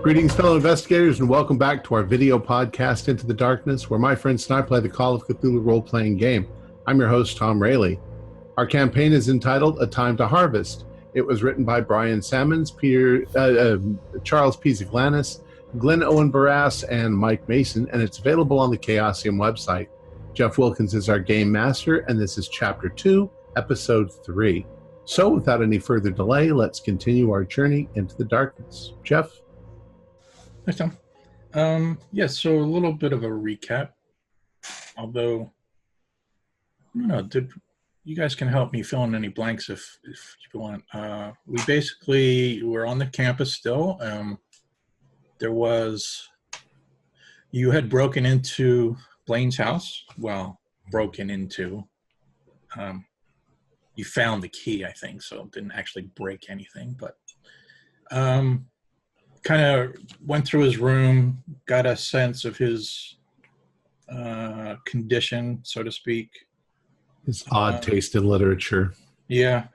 Greetings, fellow investigators, and welcome back to our video podcast, Into the Darkness, where my friends and I play the Call of Cthulhu role-playing game. I'm your host, Tom Rayleigh. Our campaign is entitled A Time to Harvest. It was written by Brian Sammons, Charles P. Ziglanis, Glenn Owen Barras, and Mike Mason, and it's available on the Chaosium website. Jeff Wilkins is our game master, and this is Chapter 2, Episode 3. So, without any further delay, let's continue our journey into the darkness. Jeff? Thanks, Tom. So a little bit of a recap, although, I don't know, you guys can help me fill in any blanks if you want. We basically were on the campus still. You had broken into Blaine's house. Well, broken into. You found the key, I think, so didn't actually break anything, but kind of went through his room, got a sense of his condition, so to speak. His odd taste in literature. Yeah.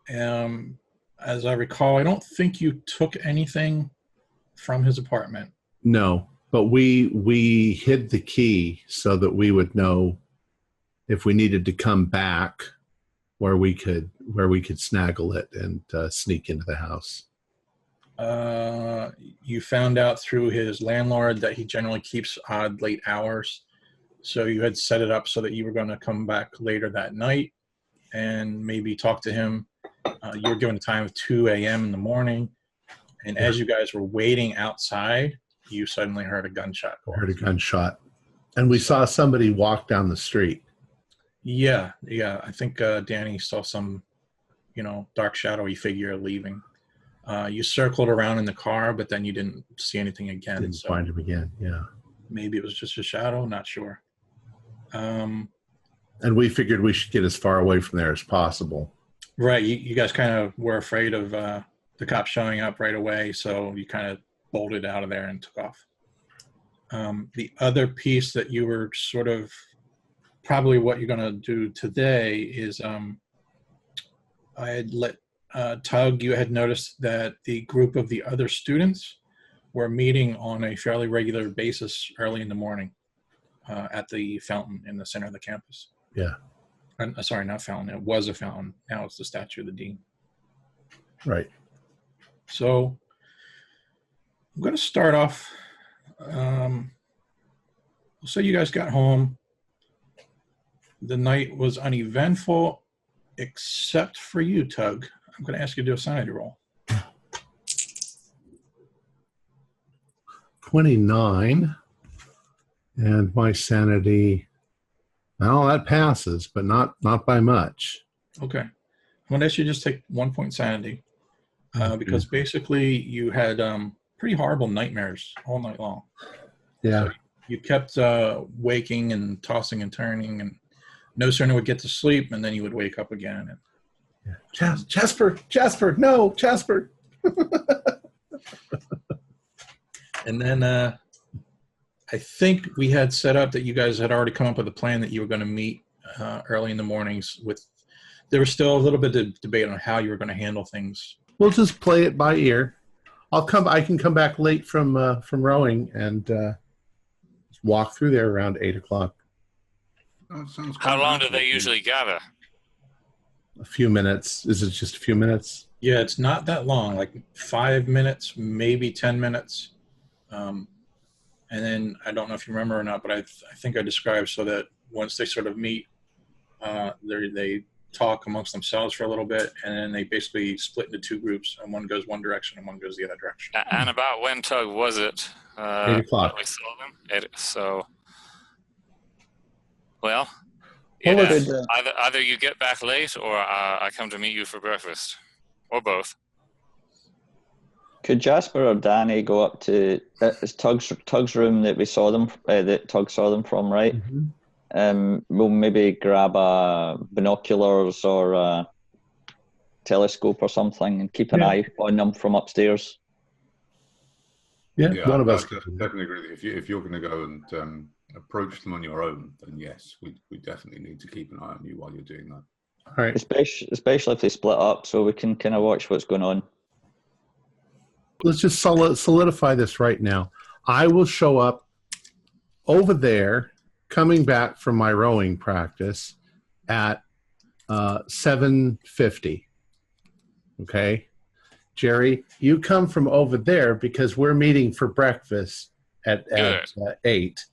As I recall, I don't think you took anything from his apartment. No, but we hid the key so that we would know if we needed to come back where we could snaggle it and sneak into the house. You found out through his landlord that he generally keeps odd late hours. So you had set it up so that you were going to come back later that night and maybe talk to him. You were given a time of 2 a.m. in the morning. And as you guys were waiting outside, you suddenly heard a gunshot. Heard a gunshot. And we saw somebody walk down the street. Yeah. I think Danny saw some, dark shadowy figure leaving. You circled around in the car, but then you didn't see anything again. Didn't find him again, yeah. Maybe it was just a shadow, not sure. And we figured we should get as far away from there as possible. Right, you guys kind of were afraid of the cops showing up right away, so you kind of bolted out of there and took off. The other piece that you were sort of, probably what you're going to do today is I had let Tug, you had noticed that the group of the other students were meeting on a fairly regular basis early in the morning at the fountain in the center of the campus. Yeah. Sorry, not fountain. It was a fountain. Now it's the statue of the dean. Right. So I'm going to start off. We'll say you guys got home. The night was uneventful, except for you, Tug. I'm going to ask you to do a sanity roll. 29. And my sanity, well, that passes, but not by much. Okay. I'm going to ask you to just take 1 point sanity. Because basically you had pretty horrible nightmares all night long. Yeah. So you kept waking and tossing and turning, and no sooner would get to sleep, and then you would wake up again. And yeah. Jasper, no, Jasper. And then I think we had set up that you guys had already come up with a plan that you were going to meet early in the mornings. There was still a little bit of debate on how you were going to handle things. We'll just play it by ear. I can come back late from rowing and walk through there around 8 o'clock. How long do they usually gather? A few minutes. Is it just a few minutes? Yeah, it's not that long, like 5 minutes, maybe 10 minutes. And then I don't know if you remember or not, but I think I described so that once they sort of meet, they talk amongst themselves for a little bit, and then they basically split into two groups, and one goes one direction and one goes the other direction. And about when, Tug, was it? 8 o'clock. We saw them? So, well, either you get back late or I come to meet you for breakfast, or both. Could Jasper or Danny go up to it's Tug's room that we saw them that Tug saw them from, right? Mm-hmm. We'll maybe grab binoculars or a telescope or something and keep an eye on them from upstairs. Yeah, one of us. I definitely agree with you. If you're going to go and approach them on your own, then yes, we definitely need to keep an eye on you while you're doing that. All right. Especially if they split up, so we can kind of watch what's going on. let's just solidify this right now. I will show up over there, coming back from my rowing practice at 7:50. Okay, Jerry, you come from over there because we're meeting for breakfast at 8,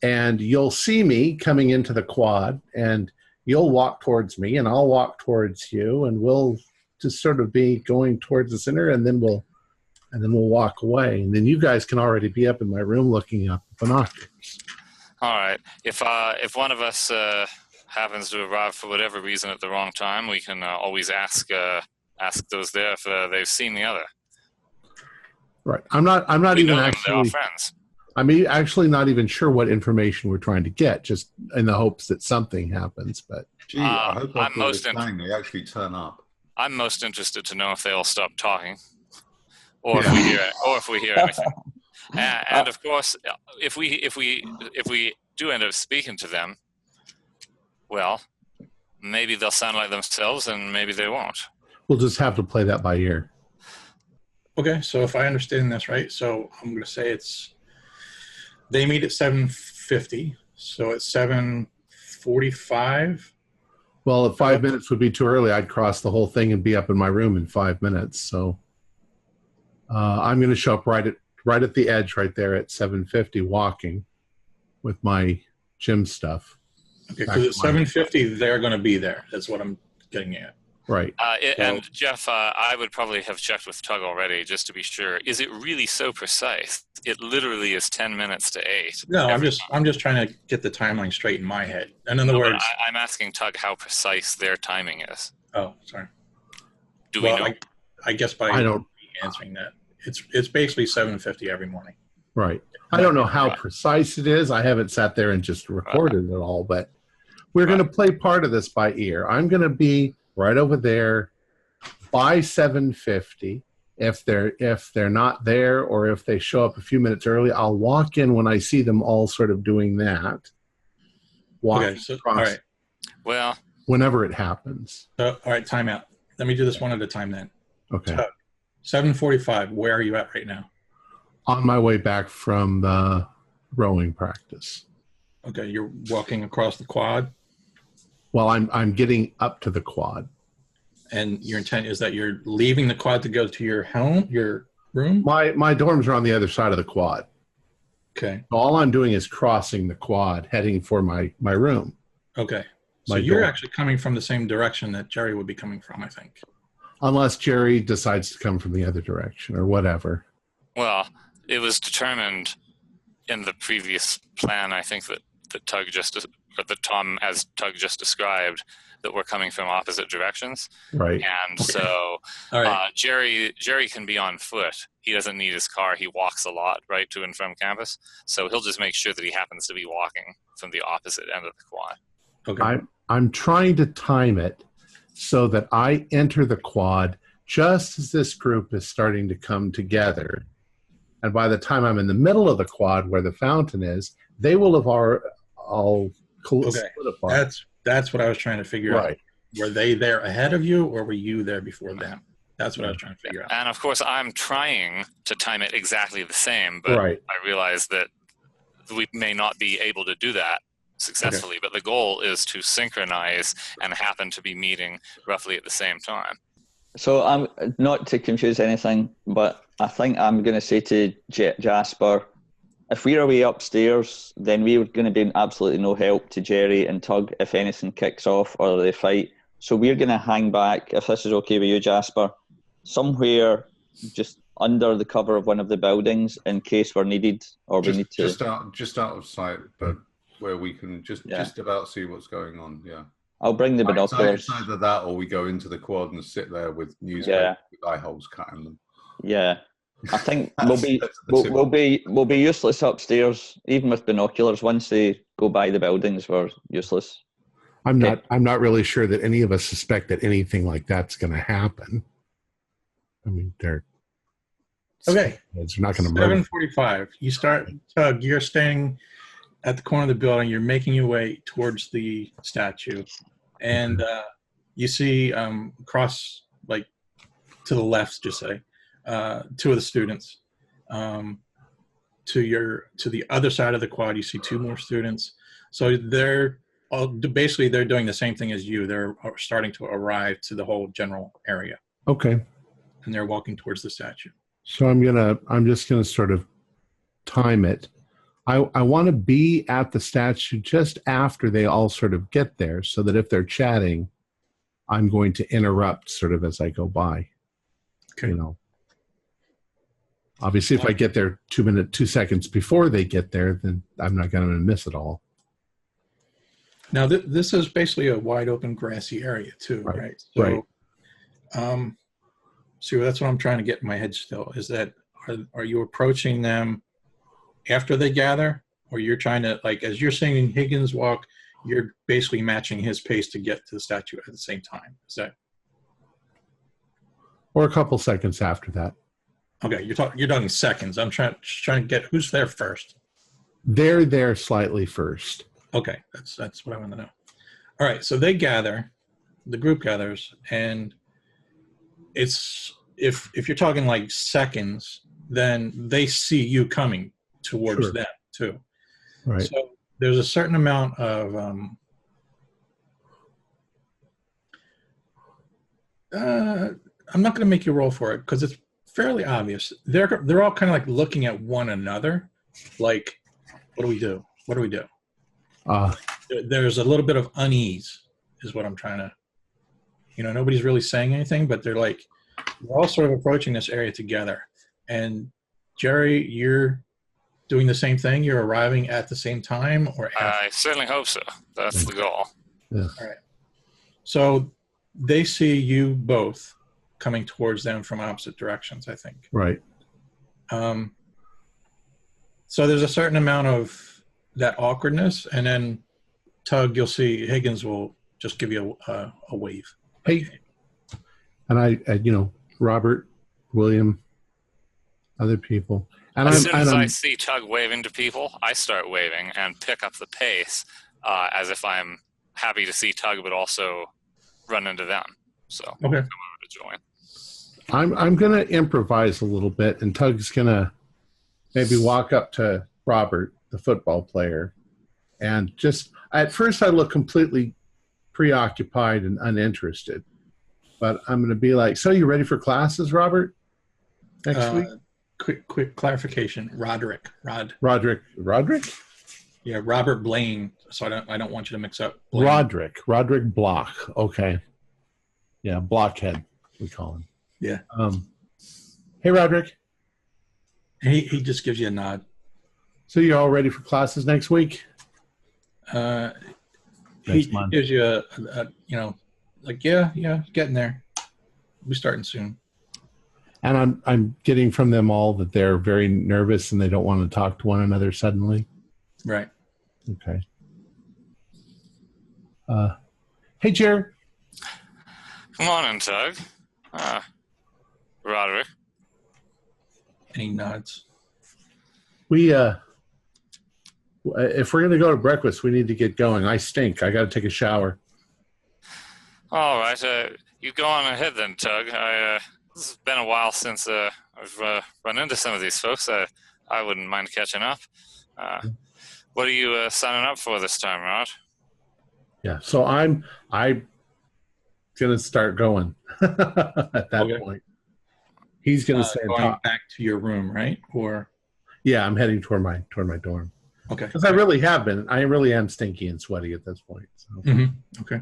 and you'll see me coming into the quad, and you'll walk towards me, and I'll walk towards you, and we'll just sort of be going towards the center, and then we'll walk away, and then you guys can already be up in my room looking up the binoculars. All right. If one of us happens to arrive for whatever reason at the wrong time, we can always ask those there if they've seen the other. Right. I'm not even actually. They're all friends. I'm actually not even sure what information we're trying to get, just in the hopes that something happens. But gee, I hope they actually turn up. I'm most interested to know if they'll stop talking, or if we hear anything. And of course, if we do end up speaking to them, well, maybe they'll sound like themselves, and maybe they won't. We'll just have to play that by ear. Okay, so if I understand this right, so I'm going to say they meet at 7:50, so at 7:45. Well, if 5 minutes would be too early, I'd cross the whole thing and be up in my room in 5 minutes. So I'm going to show up right at the edge, right there at 7:50, walking with my gym stuff. Okay, because at 7:50 they're going to be there. That's what I'm getting at. Right. And Jeff, I would probably have checked with Tug already just to be sure. Is it really so precise? It literally is 10 minutes to 8. No, I'm just trying to get the timeline straight in my head. In other words, I'm asking Tug how precise their timing is. Oh, sorry. Do we know? I guess by answering that, it's basically 7:50 every morning. Right. I don't know how precise it is. I haven't sat there and just recorded it all, but we're going to play part of this by ear. I'm going to be right over there by 7:50. If they're not there, or if they show up a few minutes early, I'll walk in when I see them all sort of doing that. Okay, so, all right. Well, whenever it happens. All right, time out. Let me do this one at a time then. Okay. 7:45. Where are you at right now? On my way back from the rowing practice. Okay, you're walking across the quad. Well, I'm getting up to the quad. And your intent is that you're leaving the quad to go to your home, your room? My dorms are on the other side of the quad. Okay. All I'm doing is crossing the quad, heading for my room. Okay. So you're actually coming from the same direction that Jerry would be coming from, I think. Unless Jerry decides to come from the other direction or whatever. Well, it was determined in the previous plan, I think, that Tom, as Tug just described, that we're coming from opposite directions. Right. And so Jerry can be on foot. He doesn't need his car. He walks a lot, right, to and from campus. So he'll just make sure that he happens to be walking from the opposite end of the quad. Okay. I'm trying to time it so that I enter the quad just as this group is starting to come together. And by the time I'm in the middle of the quad where the fountain is, they will have all split apart. That's what I was trying to figure out. Were they there ahead of you, or were you there before them? That's what I was trying to figure out. And of course, I'm trying to time it exactly the same, but I realize that we may not be able to do that successfully. Okay. But the goal is to synchronize and happen to be meeting roughly at the same time. So I'm not to confuse anything, but I think I'm going to say to Jasper, if we're away upstairs, then we're going to be absolutely no help to Jerry and Tug if anything kicks off or they fight. So we're going to hang back, if this is okay with you, Jasper, somewhere just under the cover of one of the buildings in case we're needed or we need to. Just out of sight, but where we can just about see what's going on. Yeah. I'll bring the binoculars. It's either that or we go into the quad and sit there with newspaper with eye holes cut in them. Yeah. I think we'll be useless upstairs, even with binoculars. Once they go by the buildings, we're useless. I'm not really sure that any of us suspect that anything like that's going to happen. I mean, they're not going to murder. 7:45. You start. Tug, you're staying at the corner of the building. You're making your way towards the statue, and you see across, like to the left, just say. two of the students. To the other side of the quad, you see two more students. So they're doing the same thing as you. They're starting to arrive to the whole general area. Okay. And they're walking towards the statue. So I'm just gonna sort of time it. I want to be at the statue just after they all sort of get there, so that if they're chatting, I'm going to interrupt sort of as I go by. Okay. You know, obviously, if I get there 2 seconds before they get there, then I'm not going to miss it all. Now, this is basically a wide open grassy area too, right? So, right. So that's what I'm trying to get in my head still, is that are you approaching them after they gather, or you're trying to, like, as you're seeing Higgins walk, you're basically matching his pace to get to the statue at the same time? Is that? Or a couple seconds after that. Okay, you're talking seconds. I'm trying to get who's there first. They're there slightly first. Okay, that's what I want to know. All right, so they gather, the group gathers, and it's if you're talking like seconds, then they see you coming towards them too. Right. So there's a certain amount of I'm not going to make you roll for it because it's fairly obvious. They're all kind of like looking at one another, like, what do we do? What do we do? There's a little bit of unease, is what I'm trying to. Nobody's really saying anything, but they're all sort of approaching this area together. And Jerry, you're doing the same thing. You're arriving at the same time, or after? I certainly hope so. That's the goal. Yeah. All right. So they see you both coming towards them from opposite directions, I think. Right. So there's a certain amount of that awkwardness, and then Tug, you'll see Higgins will just give you a wave. Hey, and I Robert, William, other people. And as soon as I see Tug waving to people, I start waving and pick up the pace as if I'm happy to see Tug, but also run into them. So okay. Come over to join. I'm going to improvise a little bit, and Tug's going to maybe walk up to Robert, the football player, and just at first I look completely preoccupied and uninterested, but I'm going to be like, "So you ready for classes, Robert? Next week?" Quick clarification. Roderick. Yeah, Robert Blaine. So I don't want you to mix up. Blaine. Roderick Block. Okay. Yeah, Blockhead, we call him. Yeah. Hey, Roderick. He just gives you a nod. So you're all ready for classes next week? He gives you a yeah, getting there. We're starting soon. And I'm getting from them all that they're very nervous and they don't want to talk to one another suddenly. Right. Okay. Hey, Jared. Come on in, Tug. Roderick. And he nods. We if we're going to go to breakfast, we need to get going. I stink. I got to take a shower. All right. You go on ahead then, Tug. This has been a while since I've run into some of these folks. I wouldn't mind catching up. What are you signing up for this time, Rod? Yeah, so I'm going to start going at that point. He's going to say going back to your room, right? Or yeah, I'm heading toward my dorm. Okay. Because I really have been. I really am stinky and sweaty at this point. So. Mm-hmm. Okay.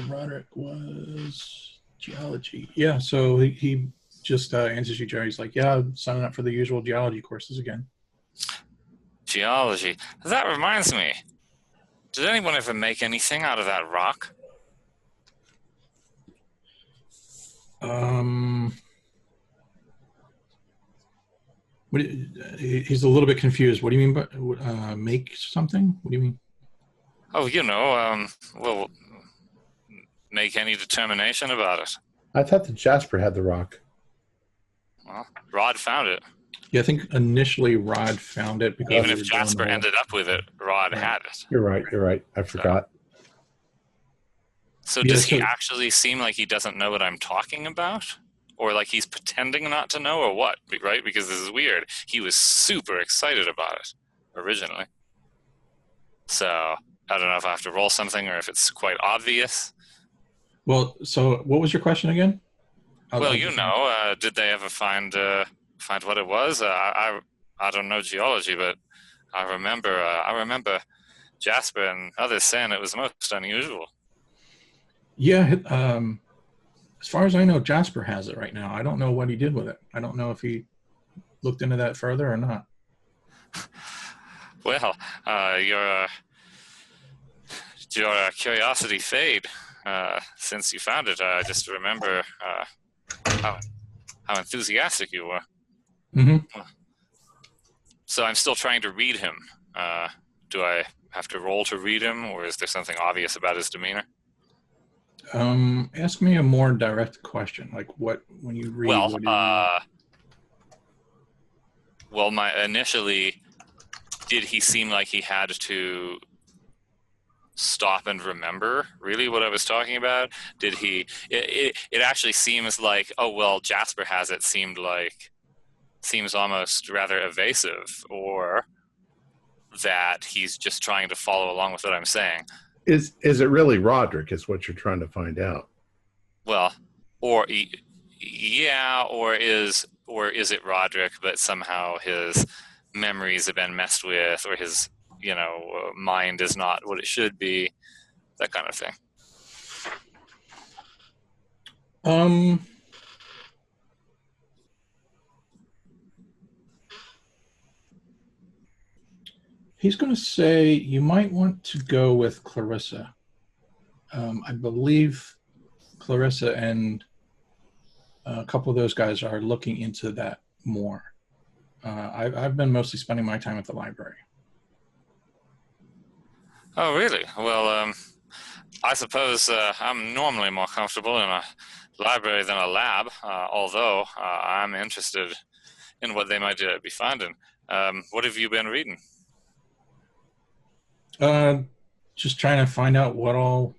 Roderick was geology. Yeah, so he just answers you, Jerry. He's like, yeah, I'm signing up for the usual geology courses again. Geology. That reminds me. Did anyone ever make anything out of that rock? He's a little bit confused. What do you mean by make something? What do you mean? Oh, well, make any determination about it. I thought that Jasper had the rock. Well, Rod found it. Yeah, I think initially Rod found it. Because even if Jasper ended up with it, Rod had it. You're right. I forgot. So does he actually seem like he doesn't know what I'm talking about? Or like he's pretending not to know, or what, right? Because this is weird. He was super excited about it originally. So I don't know if I have to roll something or if it's quite obvious. Well, so what was your question again? Did they ever find what it was? I don't know geology, but I remember Jasper and others saying it was most unusual. Yeah, as far as I know, Jasper has it right now. I don't know what he did with it. I don't know if he looked into that further or not. Well, your curiosity fade since you found it. I just remember how enthusiastic you were. Mm-hmm. So I'm still trying to read him. Do I have to roll to read him, or is there something obvious about his demeanor? Ask me a more direct question, like when you read. Initially, did he seem like he had to stop and remember really what I was talking about? Did he? It actually seems like, oh well, Jasper has it. Seems almost rather evasive, or that he's just trying to follow along with what I'm saying. Is it really Roderick is what you're trying to find out? Well, or is it Roderick, but somehow his memories have been messed with, or his mind is not what it should be, that kind of thing. He's going to say you might want to go with Clarissa. I believe Clarissa and a couple of those guys are looking into that more. I've been mostly spending my time at the library. Oh, really? Well, I suppose I'm normally more comfortable in a library than a lab, although I'm interested in what they might be finding. What have you been reading? Just trying to find out what all,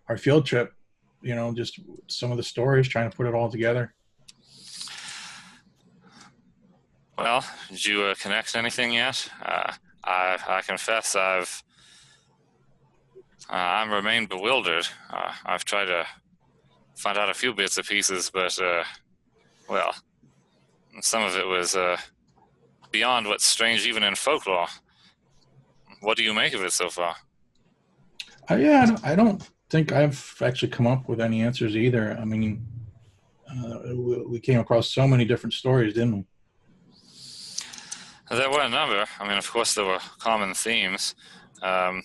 our field trip, just some of the stories, trying to put it all together. Well, did you connect anything yet? I confess I'm remained bewildered. I've tried to find out a few bits and pieces, but some of it was beyond what's strange even in folklore. What do you make of it so far? I don't think I've actually come up with any answers either. I mean, we came across so many different stories, didn't we? There were a number. I mean, of course, there were common themes. Why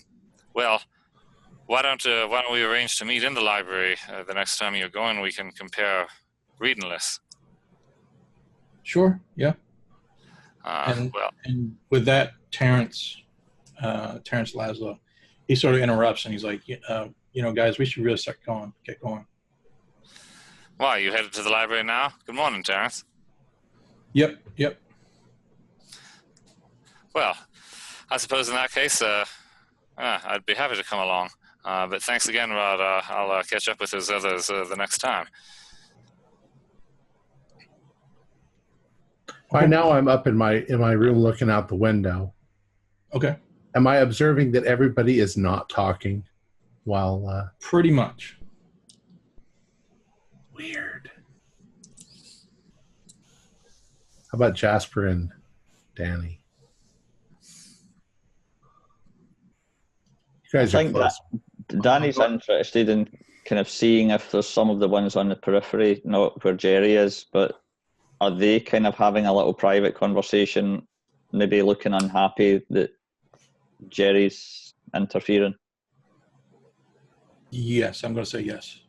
don't we arrange to meet in the library the next time you're going? We can compare reading lists. Sure. Yeah. And with that, Terrence Laszlo, he sort of interrupts and he's like, guys, we should really get going. Why, you headed to the library now? Good morning, Terrence. Yep. Well, I suppose in that case, I'd be happy to come along. But thanks again, Rod. I'll catch up with those others the next time. By now, I'm up in my room looking out the window. Okay. Am I observing that everybody is not talking while... Pretty much. Weird. How about Jasper and Danny? You guys are close. Danny's interested in kind of seeing if there's some of the ones on the periphery, not where Jerry is, but are they kind of having a little private conversation, maybe looking unhappy that Jerry's interfering? Yes, I'm going to say yes.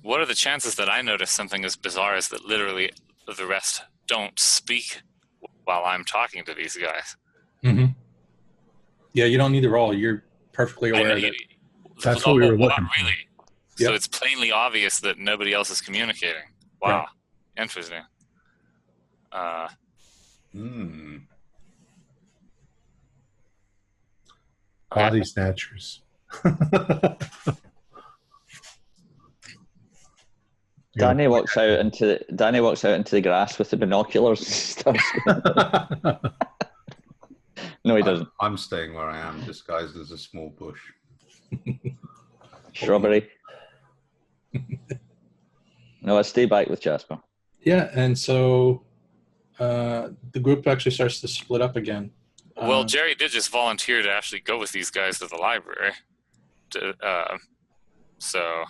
What are the chances that I notice something as bizarre as that literally the rest don't speak while I'm talking to these guys? Mm-hmm. Yeah, you don't need to roll. You're perfectly aware of it. That's what we were looking for. Really? Yep. So it's plainly obvious that nobody else is communicating. Wow. Right. Interesting. Body snatchers. Danny walks out into the grass with the binoculars and stuff. No, he doesn't. I'm staying where I am, disguised as a small bush. Shrubbery. No, I stay back with Jasper. Yeah, and so the group actually starts to split up again. Well, Jerry did just volunteer to actually go with these guys to the library. So...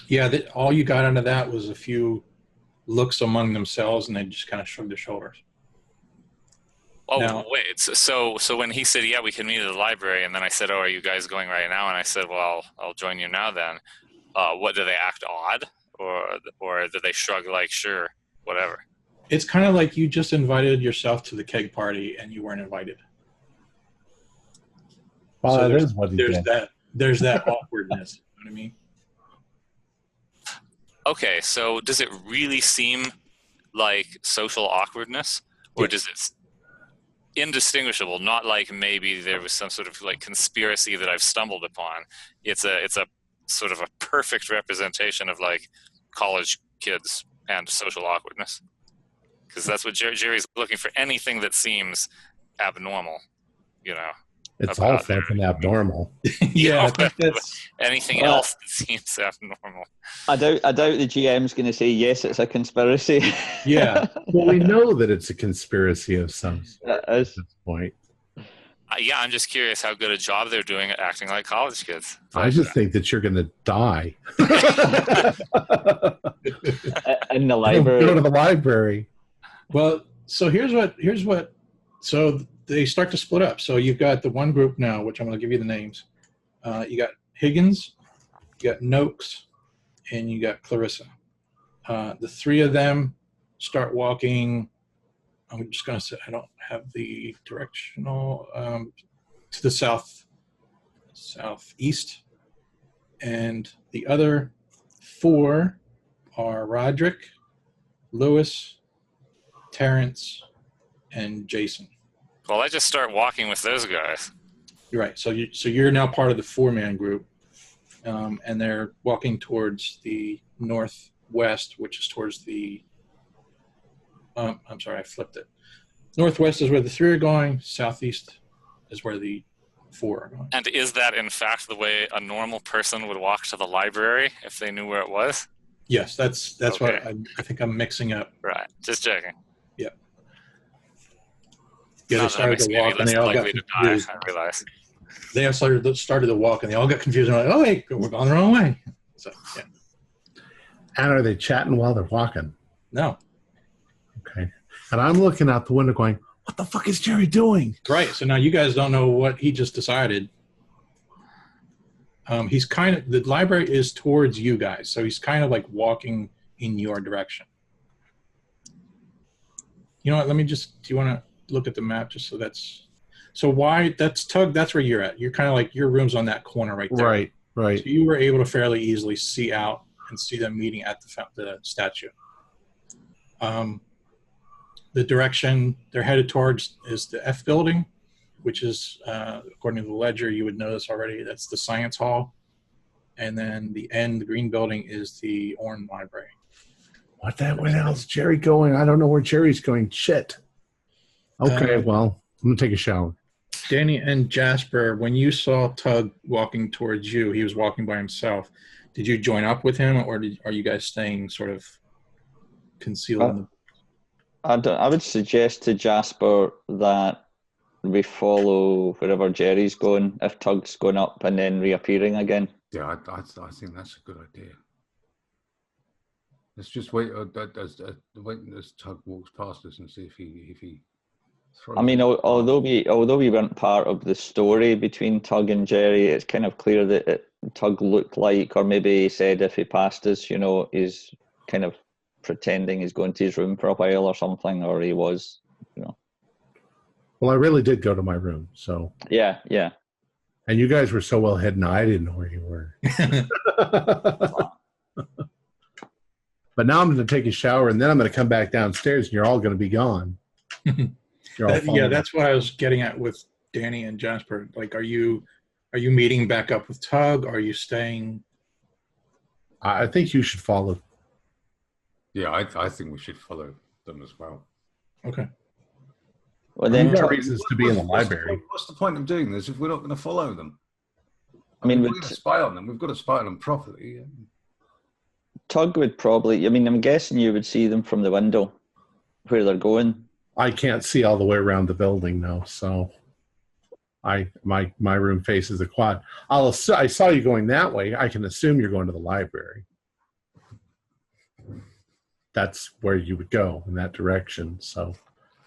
Yeah, all you got out of that was a few looks among themselves, and they just kind of shrugged their shoulders. Oh, now, wait. So when he said, yeah, we can meet at the library, and then I said, oh, are you guys going right now? And I said, well, I'll join you now then. What, do they act odd? Or did they shrug like, sure, whatever? It's kind of like you just invited yourself to the keg party, and you weren't invited. Well, so that is what he did. There's that awkwardness. You know what I mean? Okay, so does it really seem like social awkwardness? Or does it indistinguishable, not like maybe there was some sort of like conspiracy that I've stumbled upon. It's a sort of a perfect representation of like college kids and social awkwardness. Because that's what Jerry's looking for, anything that seems abnormal, you know. It's all fucking abnormal. Yeah, I think that's anything else that seems abnormal. I doubt the GM's going to say yes, it's a conspiracy. Yeah. Well, we know that it's a conspiracy of some sort at this point. Yeah, I'm just curious how good a job they're doing at acting like college kids. I just think that you're going to die in the library. Go to the library. Well, so here's what. So they start to split up. So you've got the one group now, which I'm going to give you the names. You got Higgins, you got Noakes, and you got Clarissa. The three of them start walking. I'm just going to say I don't have the directional to the southeast, and the other four are Roderick, Lewis, Terrence, and Jason. Well, I just start walking with those guys. You're right. So you're now part of the four-man group, and they're walking towards the northwest, which is towards the. I'm sorry, I flipped it. Northwest is where the three are going. Southeast is where the four are going. And is that, in fact, the way a normal person would walk to the library if they knew where it was? Yes, that's okay. What I think I'm mixing up. Right, just checking. Yeah. Yeah, they started to walk, and they all got confused. I realize. They all started to walk, and they all got confused. And like, oh, wait, we're going the wrong way. So, yeah. And are they chatting while they're walking? No. Okay. And I'm looking out the window going, what the fuck is Jerry doing? Right. So now you guys don't know what he just decided. He's kind of, the library is towards you guys. So he's kind of like walking in your direction. You know what? Do you want to look at the map just that's Tug, that's where you're at. You're kind of like, your room's on that corner right there. Right. So you were able to fairly easily see out and see them meeting at the statue. The direction they're headed towards is the F building, which is, according to the ledger, you would know this already, that's the science hall. And then the green building, is the Orne Library. What the hell's Jerry going? I don't know where Jerry's going. Shit. Okay, well, I'm going to take a shower. Danny and Jasper, when you saw Tug walking towards you, he was walking by himself. Did you join up with him, or are you guys staying sort of concealed? I would suggest to Jasper that we follow wherever Jerry's going, if Tug's going up and then reappearing again. Yeah, I think that's a good idea. Let's just wait as Tug walks past us and see if he I mean, although we weren't part of the story between Tug and Jerry, it's kind of clear that Tug looked like, or maybe he said if he passed us, he's kind of pretending he's going to his room for a while or something, or he was, Well, I really did go to my room, so. Yeah. And you guys were so well hidden, I didn't know where you were. But now I'm going to take a shower, and then I'm going to come back downstairs, and you're all going to be gone. Yeah, that's what I was getting at with Danny and Jasper. Like, are you Are you meeting back up with Tug? Are you staying? I think you should follow. Yeah, I think we should follow them as well. Okay. Well, then There are reasons to be in the library. What's the point of doing this if we're not going to follow them? I mean, we're going to spy on them. We've got to spy on them properly. Tug would probably. I mean, I'm guessing you would see them from the window where they're going. I can't see all the way around the building now, so my room faces the quad. I saw you going that way. I can assume you're going to the library. That's where you would go, in that direction. So,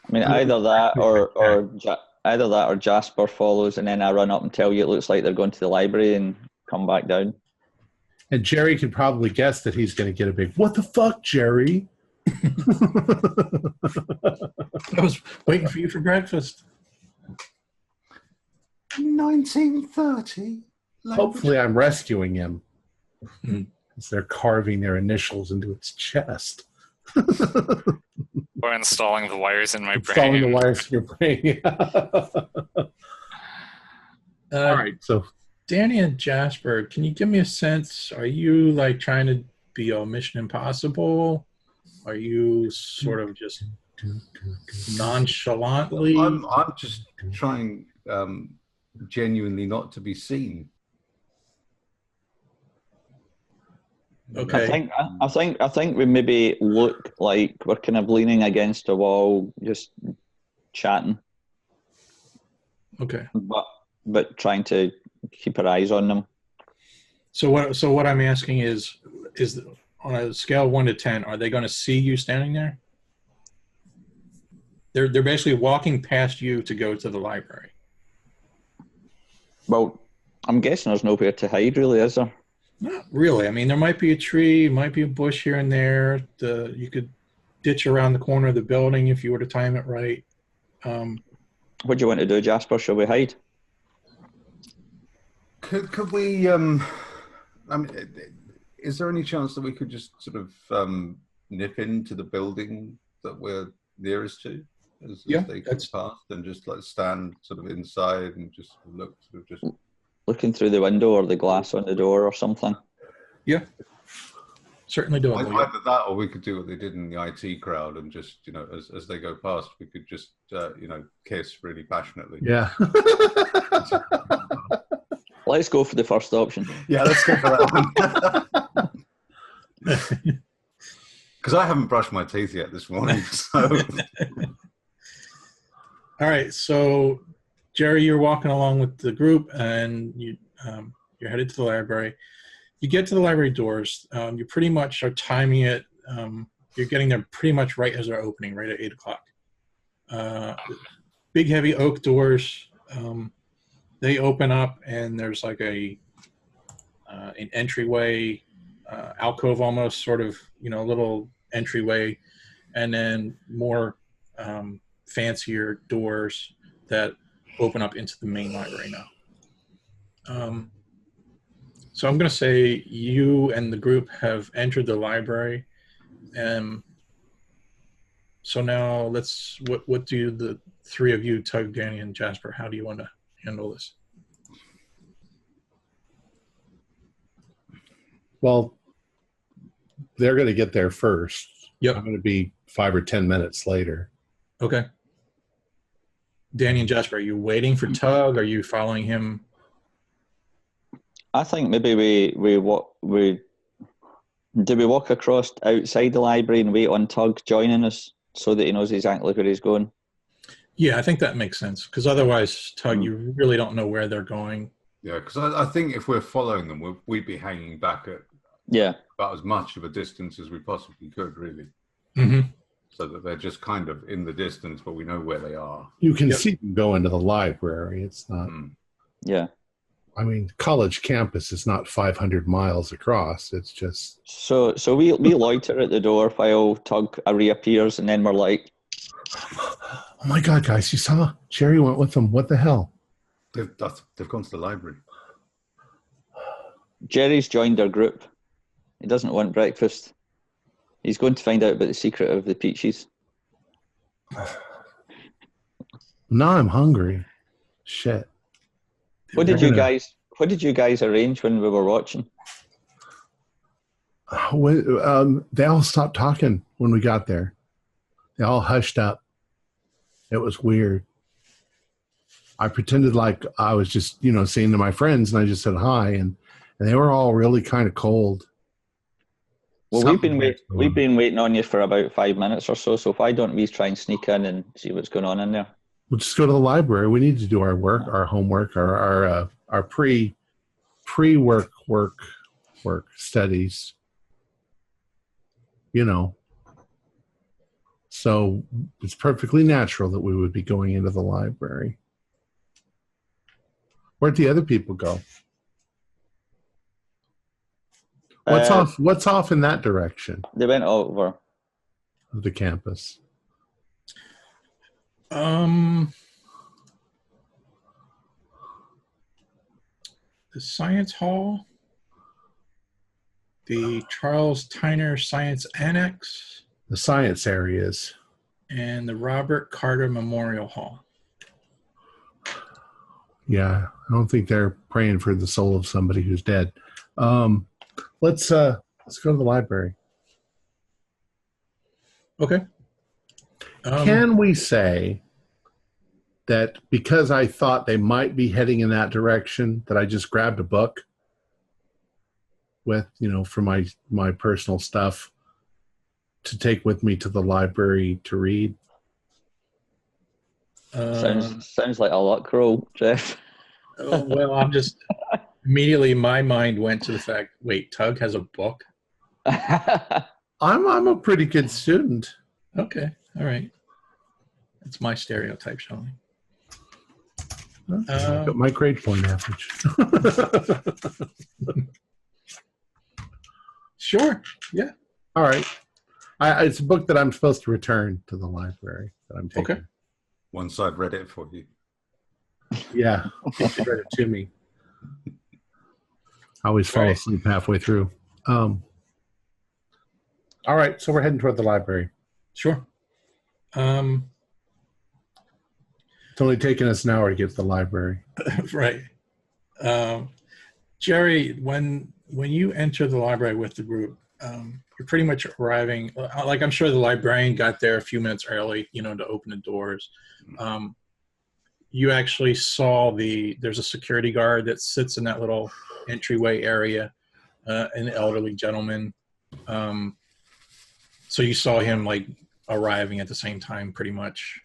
I mean, either that or Jasper follows, and then I run up and tell you it looks like they're going to the library and come back down. And Jerry can probably guess that he's going to get a big, "What the fuck, Jerry?" I was waiting for you for breakfast. 1930. Hopefully, I'm rescuing him. As they're carving their initials into its chest. Or installing the wires in my Installing brain. the wires in your brain. All right, so Danny and Jasper, can you give me a sense? Are you like trying to be all Mission Impossible? Are you sort of just nonchalantly? I'm just trying genuinely not to be seen. Okay. I think we maybe look like we're kind of leaning against a wall, just chatting. Okay. But trying to keep our eyes on them. So what I'm asking is on a scale of 1 to 10, are they going to see you standing there? They're basically walking past you to go to the library. Well, I'm guessing there's nowhere to hide, really, is there? Not really. I mean, there might be a tree, might be a bush here and there. You could ditch around the corner of the building if you were to time it right. What do you want to do, Jasper? Shall we hide? Could we? I mean, is there any chance that we could just sort of nip into the building that we're nearest to as they come past, and just like stand sort of inside and just look, sort of just looking through the window or the glass on the door or something? Yeah, certainly do it. Either that, or we could do what they did in the IT crowd and just, you know, as they go past, we could just, you know, kiss really passionately. Yeah. Let's go for the first option. Yeah, let's go for that one. Because I haven't brushed my teeth yet this morning. So. All right, so Jerry, you're walking along with the group, and you're headed to the library. You get to the library doors. You pretty much are timing it. You're getting there pretty much right as they're opening, right at 8 o'clock. Big, heavy oak doors. They open up, and there's like an entryway, alcove almost, sort of, you know, little entryway, and then more fancier doors that open up into the main library now. So I'm going to say you and the group have entered the library. So now what do the three of you, Tug, Danny, and Jasper, how do you want to handle this? Well, they're going to get there first. Yep. I'm going to be 5 or 10 minutes later. Okay. Danny and Jasper, are you waiting for Tug? Are you following him? I think maybe we walk across outside the library and wait on Tug joining us so that he knows exactly where he's going. Yeah, I think that makes sense, because otherwise, Tug, you really don't know where they're going. Yeah, because I think if we're following them, we'd be hanging back at about as much of a distance as we possibly could, really. Mm-hmm. So that they're just kind of in the distance, but we know where they are. You can see them go into the library. It's not... Yeah. I mean, college campus is not 500 miles across. It's just... So we loiter at the door while Tug reappears, and then we're like... Oh my God, guys, you saw? Jerry went with them. What the hell? They've gone to the library. Jerry's joined our group. He doesn't want breakfast. He's going to find out about the secret of the peaches. Now I'm hungry. Shit. What did you guys What did you guys arrange when we were watching? They all stopped talking when we got there. They all hushed up. It was weird. I pretended like I was just, saying to my friends, and I just said hi, and they were all really kind of cold. Well, we've been waiting on you for about 5 minutes or so. So why don't we try and sneak in and see what's going on in there? We'll just go to the library. We need to do our work, our homework, our pre-work studies. So it's perfectly natural that we would be going into the library. Where'd the other people go? What's off in that direction? They went over the campus. The Science Hall, the Charles Tyner Science Annex, the science areas, and the Robert Carter Memorial Hall. Yeah, I don't think they're praying for the soul of somebody who's dead. Let's go to the library. Okay. Can we say that because I thought they might be heading in that direction, that I just grabbed a book with, for my personal stuff to take with me to the library to read? Sounds like a luck roll, Jeff. Well, I'm just immediately my mind went to the fact, wait, Tug has a book? I'm a pretty good student. Okay, all right. That's my stereotype, Shelley. Got my grade point average. Sure, yeah. All right. It's a book that I'm supposed to return to the library that I'm taking. Okay. Once I'd read it for you. Yeah, she read it to me. I always fall asleep halfway through. All right, so we're heading toward the library. Sure. It's only taken us an hour to get to the library. Right. Jerry, when you enter the library with the group, you're pretty much arriving, like I'm sure the librarian got there a few minutes early, to open the doors. You actually saw there's a security guard that sits in that little entryway area, an elderly gentleman. So you saw him arriving at the same time pretty much.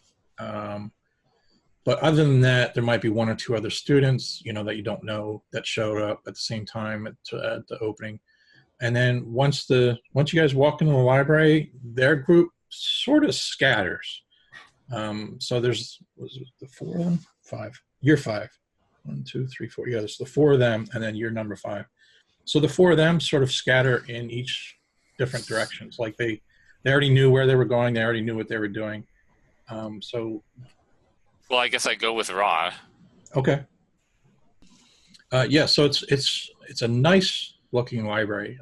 But other than that, there might be one or two other students, that you don't know that showed up at the same time at the opening. And then once you guys walk into the library, their group sort of scatters. So was it the four of them? 5. You're 5. 1, 2, 3, 4. Yeah, there's the 4 of them, and then you're number 5. So the 4 of them sort of scatter in each different directions. Like they already knew where they were going. They already knew what they were doing. Well, I guess I go with Rod. Okay. Yeah, so it's a nice looking library.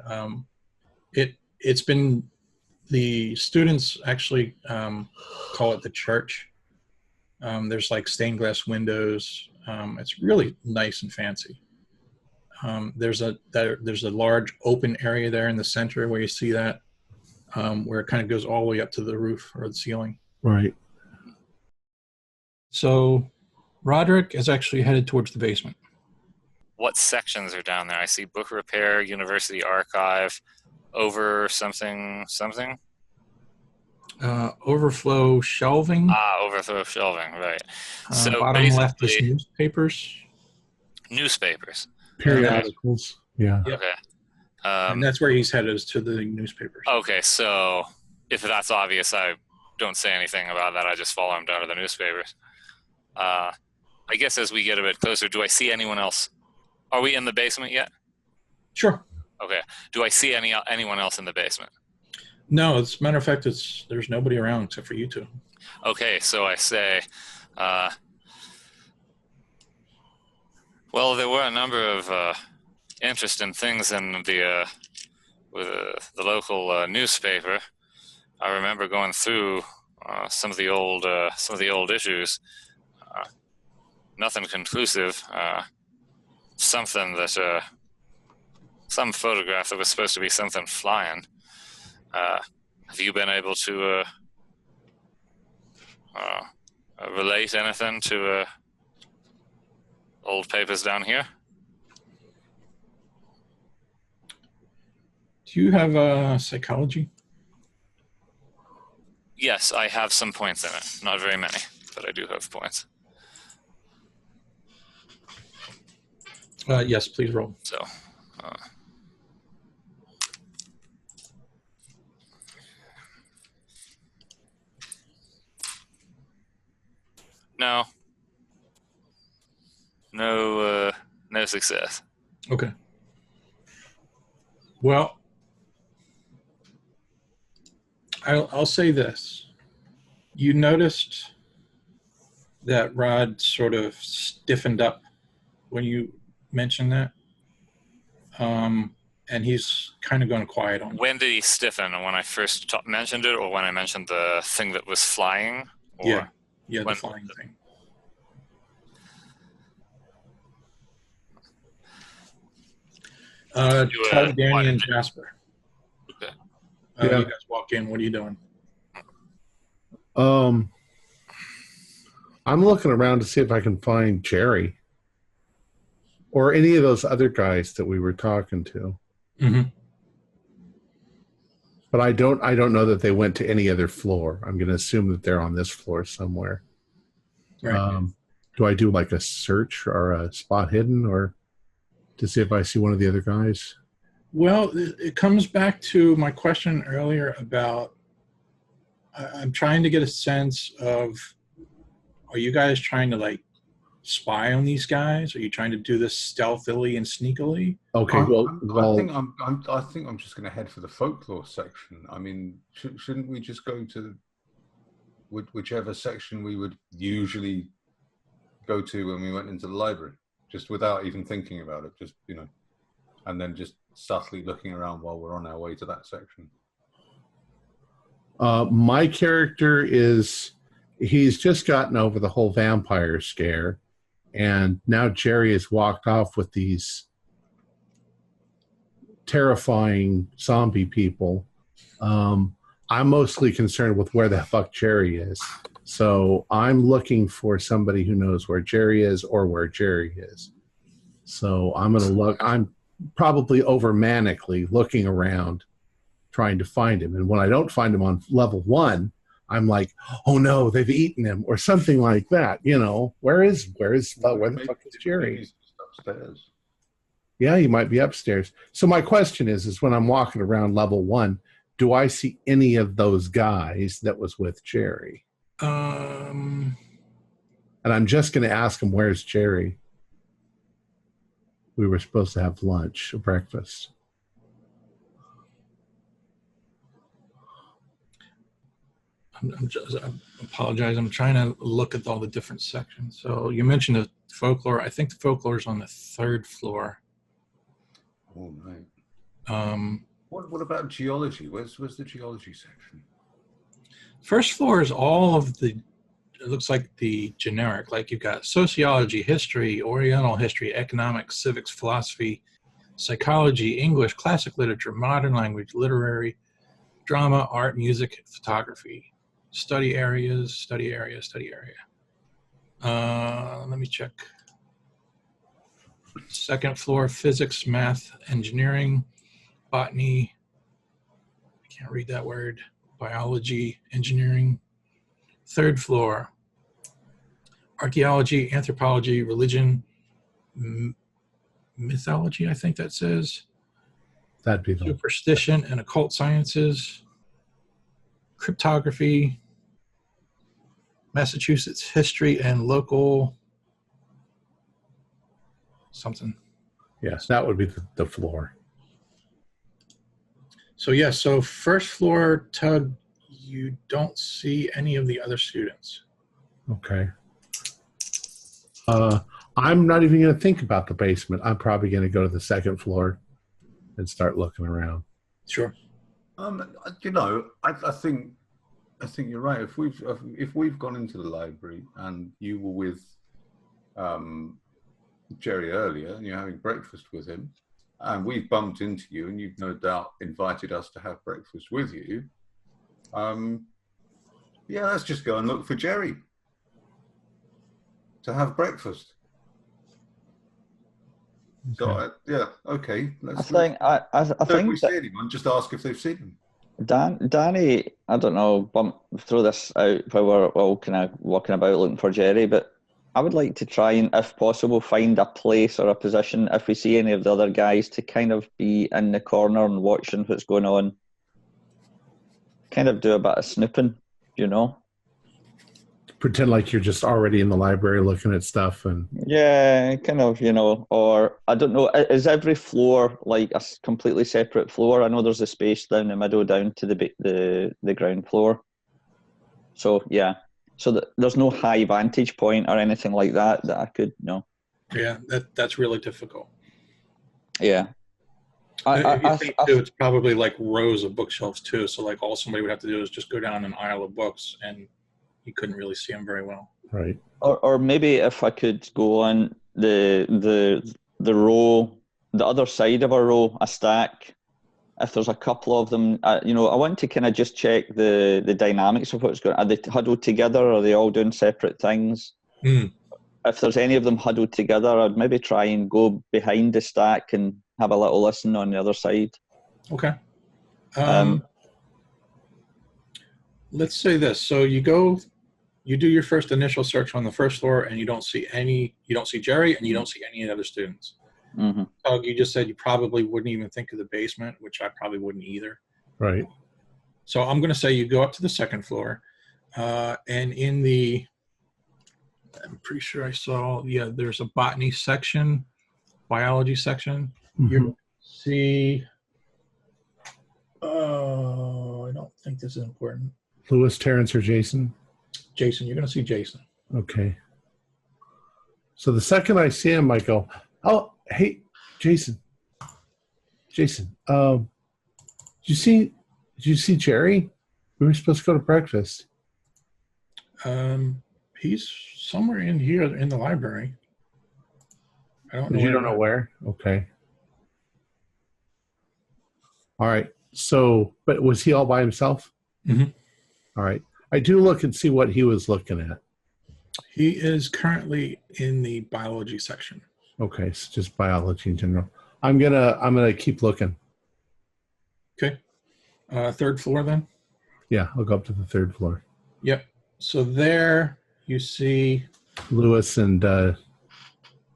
It's been, the students actually call it the church. There's stained glass windows. It's really nice and fancy. There's a large open area there in the center where you see that, where it kind of goes all the way up to the roof or the ceiling. Right. So Roderick is actually headed towards the basement. What sections are down there? I see book repair, university archive, over something. Overflow shelving. Overflow shelving, right. So bottom left is newspapers. Newspapers. Periodicals. Yeah. Okay. And that's where he's headed, is to the newspapers. Okay, so if that's obvious, I don't say anything about that. I just follow him down to the newspapers. I guess as we get a bit closer, do I see anyone else? Are we in the basement yet? Sure. Okay. Do I see anyone else in the basement? No, as a matter of fact, there's nobody around except for you two. Okay, so I say, well, there were a number of interesting things in the local newspaper. I remember going through some of the old issues. Nothing conclusive. something that, some photograph that was supposed to be something flying. Have you been able to relate anything to old papers down here? Do you have psychology? Yes, I have some points in it. Not very many, but I do have points. Yes, please roll. So, no, no success. Okay. Well, I'll say this. You noticed that Rod sort of stiffened up when you mentioned that. And he's kind of gone quiet on you. When did he stiffen? When I first mentioned it, or when I mentioned the thing that was flying? Or yeah, the flying thing. Tug, Danny, and Jasper. Okay. You guys walk in. What are you doing? I'm looking around to see if I can find Jerry or any of those other guys that we were talking to. Mm-hmm. But I don't know that they went to any other floor. I'm going to assume that they're on this floor somewhere. Right. Do I do like a search or a spot hidden, or to see if I see one of the other guys? Well, it comes back to my question earlier about I'm trying to get a sense of, are you guys trying to like spy on these guys? Are you trying to do this stealthily and sneakily? Okay, I think I'm just going to head for the folklore section. I mean, shouldn't we just go to whichever section we would usually go to when we went into the library, just without even thinking about it, just, you know, and then just subtly looking around while we're on our way to that section? My character he's just gotten over the whole vampire scare, and now Jerry has walked off with these terrifying zombie people. I'm mostly concerned with where the fuck Jerry is. So I'm looking for somebody who knows where Jerry is or where Jerry is. So I'm going to look. I'm probably over manically looking around, trying to find him. And when I don't find him on level 1, I'm like, oh no, they've eaten him or something like that. You know, where the fuck is Jerry? He's upstairs. Yeah, he might be upstairs. So my question is when I'm walking around level 1, do I see any of those guys that was with Jerry? And I'm just going to ask him, where's Jerry? We were supposed to have lunch or breakfast. I apologize. I'm trying to look at all the different sections. So you mentioned the folklore. I think the folklore is on the 3rd floor. Oh, right. What about geology? Where's the geology section? First floor is all of the, it looks like the generic, like you've got sociology, history, Oriental history, economics, civics, philosophy, psychology, English, classic literature, modern language, literary, drama, art, music, photography. Study area. Let me check. 2nd floor, physics, math, engineering, botany. I can't read that word. Biology, engineering. 3rd floor, archaeology, anthropology, religion, mythology, I think that says. That'd be superstition and occult sciences, cryptography, Massachusetts history and local something. Yes, that would be the floor. So yes, so 1st floor, Tug, you don't see any of the other students. Okay. I'm not even going to think about the basement. I'm probably going to go to the 2nd floor and start looking around. Sure. You know, I think you're right. If we've gone into the library and you were with Jerry earlier, and you're having breakfast with him, and we've bumped into you, and you've no doubt invited us to have breakfast with you. Yeah, let's just go and look for Jerry to have breakfast. Okay. So yeah, okay. I think if we that see anyone, just ask if they've seen him. Danny, I don't know, throw this out while we're all kind of walking about looking for Jerry, but I would like to try and, if possible, find a place or a position, if we see any of the other guys, to kind of be in the corner and watching what's going on. Kind of do a bit of snooping, you know? Pretend like you're just already in the library looking at stuff. And Yeah, kind of, you know, or I don't know, is every floor like a completely separate floor? I know there's a space down the middle down to the ground floor. So, yeah. So there's no high vantage point or anything like that I could know. Yeah, that's really difficult. Yeah. If you think too, it's probably like rows of bookshelves too. So like all somebody would have to do is just go down an aisle of books, and you couldn't really see them very well. right. Or maybe if I could go on the row, the other side of a row, a stack. If there's a couple of them, you know, I want to kind of just check the dynamics of what's going on. Are they huddled together? Or are they all doing separate things? Mm. If there's any of them huddled together, I'd maybe try and go behind the stack and have a little listen on the other side. Okay. Let's say this. So you do your first initial search on the first floor, and you don't see Jerry, and you don't see any other students. Mm-hmm. You just said you probably wouldn't even think of the basement, which I probably wouldn't either. Right. So I'm going to say you go up to the second floor, and I'm pretty sure I saw, there's a botany section, biology section. Mm-hmm. You see, I don't think this is important. Lewis, Terrence, or Jason? Jason, you're going to see Jason. Okay. So the second I see him, I go, oh, hey, Jason. Jason, did you see Jerry? We were supposed to go to breakfast. He's somewhere in here in the library. I don't know. You don't know where? Okay. All right. So, but was he all by himself? Mm-hmm. All right. I do look and see what he was looking at. He is currently in the biology section. Okay, so just biology in general. I'm gonna keep looking. Okay. Third floor then? Yeah, I'll go up to the third floor. Yep. So there you see Lewis and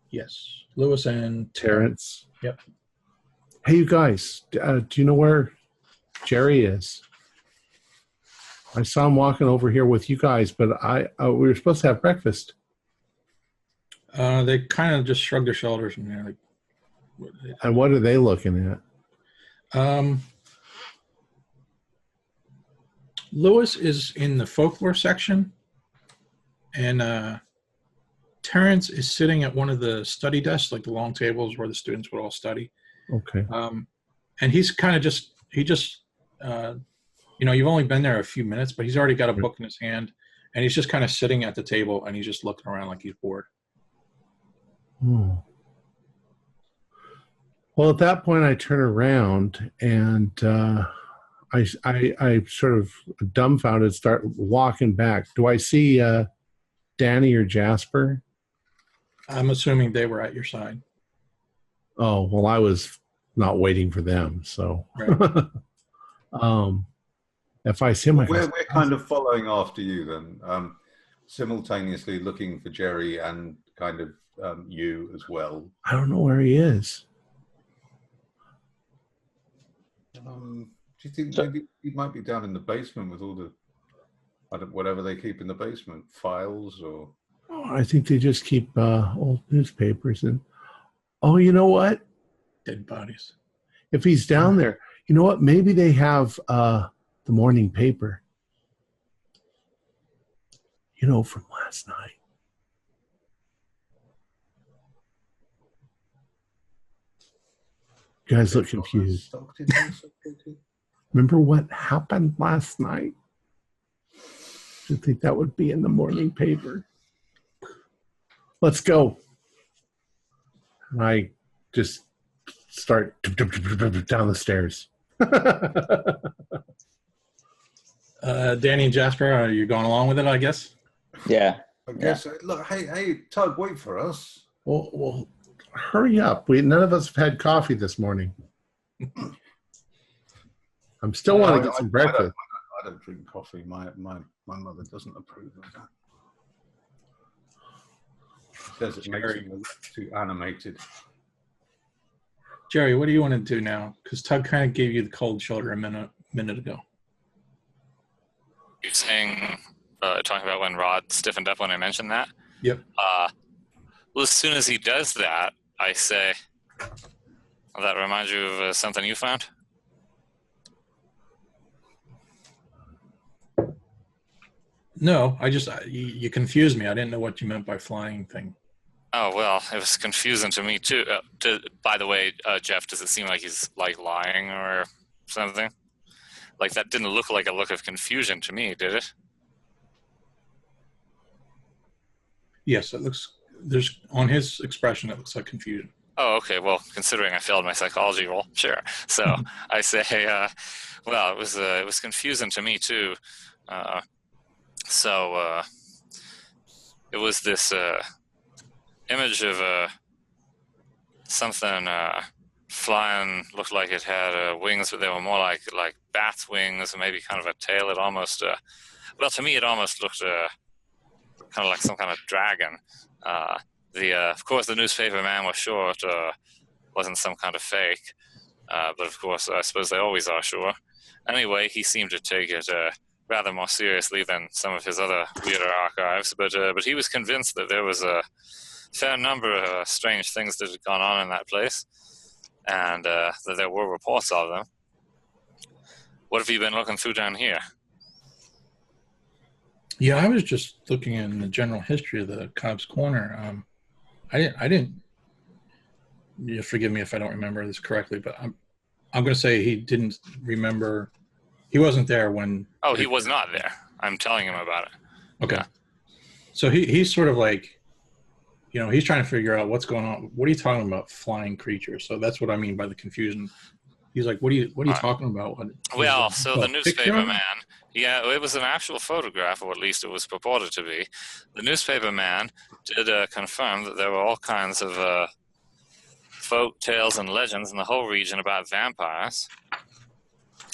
yes, Lewis and Terrence. Yep. Hey, you guys, do you know where Jerry is? I saw him walking over here with you guys, but we were supposed to have breakfast. They kind of just shrug their shoulders and they're like, and what are they looking at? Lewis is in the folklore section, and Terrence is sitting at one of the study desks, like the long tables where the students would all study. Okay. And he's kind of you've only been there a few minutes, but he's already got a book in his hand, and he's just kind of sitting at the table, and he's just looking around like he's bored. Oh. Well, at that point, I turn around and I sort of dumbfounded, start walking back. Do I see Danny or Jasper? I'm assuming they were at your side. Oh, well, I was not waiting for them, so. Right. If I see him, we're kind of following after you then, simultaneously looking for Jerry and kind of you as well. I don't know where he is. Do you think maybe he might be down in the basement with all the whatever they keep in the basement, files or? Oh, I think they just keep old newspapers and. Oh, you know what? Dead bodies. If he's down there, you know what? Maybe they have the morning paper. You know, from last night. You guys look confused. Remember what happened last night? I think that would be in the morning paper. Let's go. And I just start down the stairs. Danny and Jasper, are you going along with it, I guess? Yeah. I guess. Look, hey, Tug, wait for us. Well, hurry up. None of us have had coffee this morning. I'm still want to get some breakfast. I don't drink coffee. My mother doesn't approve of that. Says it makes it too animated. Jerry, what do you want to do now? Because Tug kind of gave you the cold shoulder a minute ago. You're saying, talking about when Rod stiffened up when I mentioned that? Yep. Well, as soon as he does that, I say, will that remind you of something you found? No, you confused me. I didn't know what you meant by flying thing. Oh, well, it was confusing to me, too. By the way, Jeff, does it seem like he's, like, lying or something? Like, that didn't look like a look of confusion to me, did it? Yes, there's on his expression, it looks like confusion. Oh, okay. Well, considering I failed my psychology roll, sure. So I say, well, it was confusing to me, too. So it was this image of something flying, looked like it had wings, but they were more like bat's wings, and maybe kind of a tail. It almost, well, to me, it almost looked kind of like some kind of dragon. Of course, the newspaper man was sure it wasn't some kind of fake, but of course, I suppose they always are sure. Anyway, he seemed to take it rather more seriously than some of his other weirder archives, but he was convinced that there was a fair number of strange things that had gone on in that place, and that there were reports of them. What have you been looking through down here? Yeah, I was just looking in the general history of the Cobb's Corner. I didn't. You forgive me if I don't remember this correctly, but I'm going to say he didn't remember. He wasn't there when. Oh, he was not there. I'm telling him about it. Okay. Yeah. So he's sort of like, he's trying to figure out what's going on. What are you talking about, flying creatures? So that's what I mean by the confusion. He's like, what are you talking about? Well, so the newspaper man, yeah, it was an actual photograph, or at least it was purported to be. The newspaper man did confirm that there were all kinds of folk tales and legends in the whole region about vampires.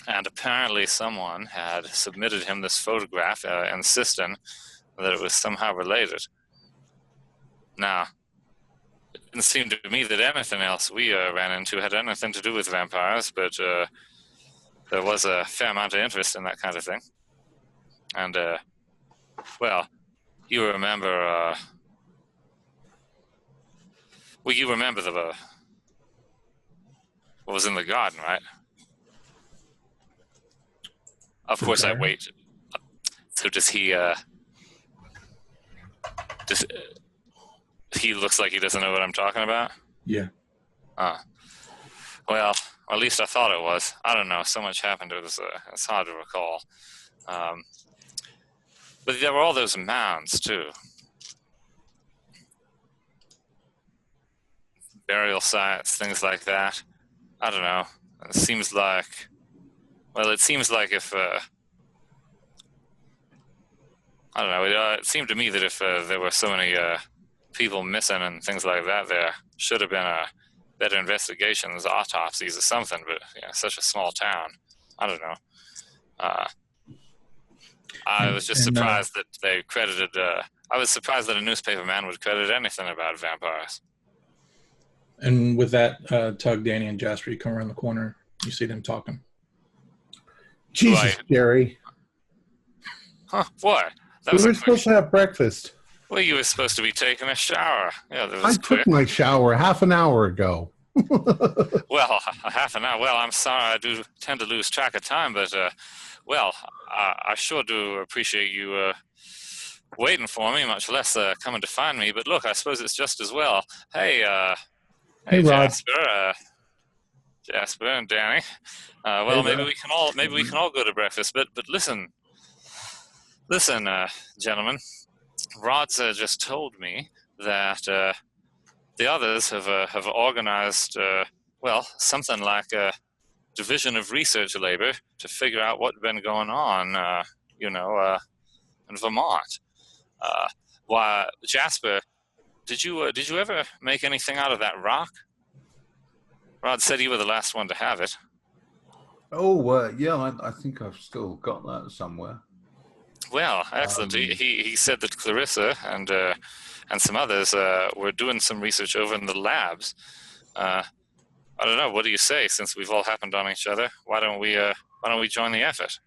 And apparently someone had submitted him this photograph insisting that it was somehow related. Now, it didn't seem to me that anything else we ran into had anything to do with vampires, but there was a fair amount of interest in that kind of thing. And, well, you remember the what was in the garden, right? Of course, I wait. So does he? He looks like he doesn't know what I'm talking about. Yeah. Well, at least I thought it was. I don't know. So much happened. It's hard to recall. But there were all those mounds too. Burial sites, things like that. I don't know. It seems like if I don't know. It seemed to me that if there were so many people missing and things like that, there should have been a better investigations, autopsies or something. But such a small town. I don't know. I was just surprised that they credited. I was surprised that a newspaper man would credit anything about vampires. And with that, Tug, Danny, and Jasper, you come around the corner. You see them talking. Jesus, Jerry. Huh? What? We were supposed to have breakfast. Well, you were supposed to be taking a shower. Yeah, that was I quick. took my shower half an hour ago. Well, half an hour. Well, I'm sorry. I do tend to lose track of time, but, well, I sure do appreciate you waiting for me, much less coming to find me. But look, I suppose it's just as well. Hey, Rod. Jasper and Danny. Well, maybe we can all go to breakfast. But listen, gentlemen. Rod's just told me that the others have organized, well, something like a division of research labor to figure out what's been going on, in Vermont. Why, Jasper, did you ever make anything out of that rock? Rod said you were the last one to have it. Oh, yeah, I think I've still got that somewhere. Well, excellent. He said that Clarissa and some others were doing some research over in the labs. I don't know. What do you say? Since we've all happened on each other, why don't we join the effort?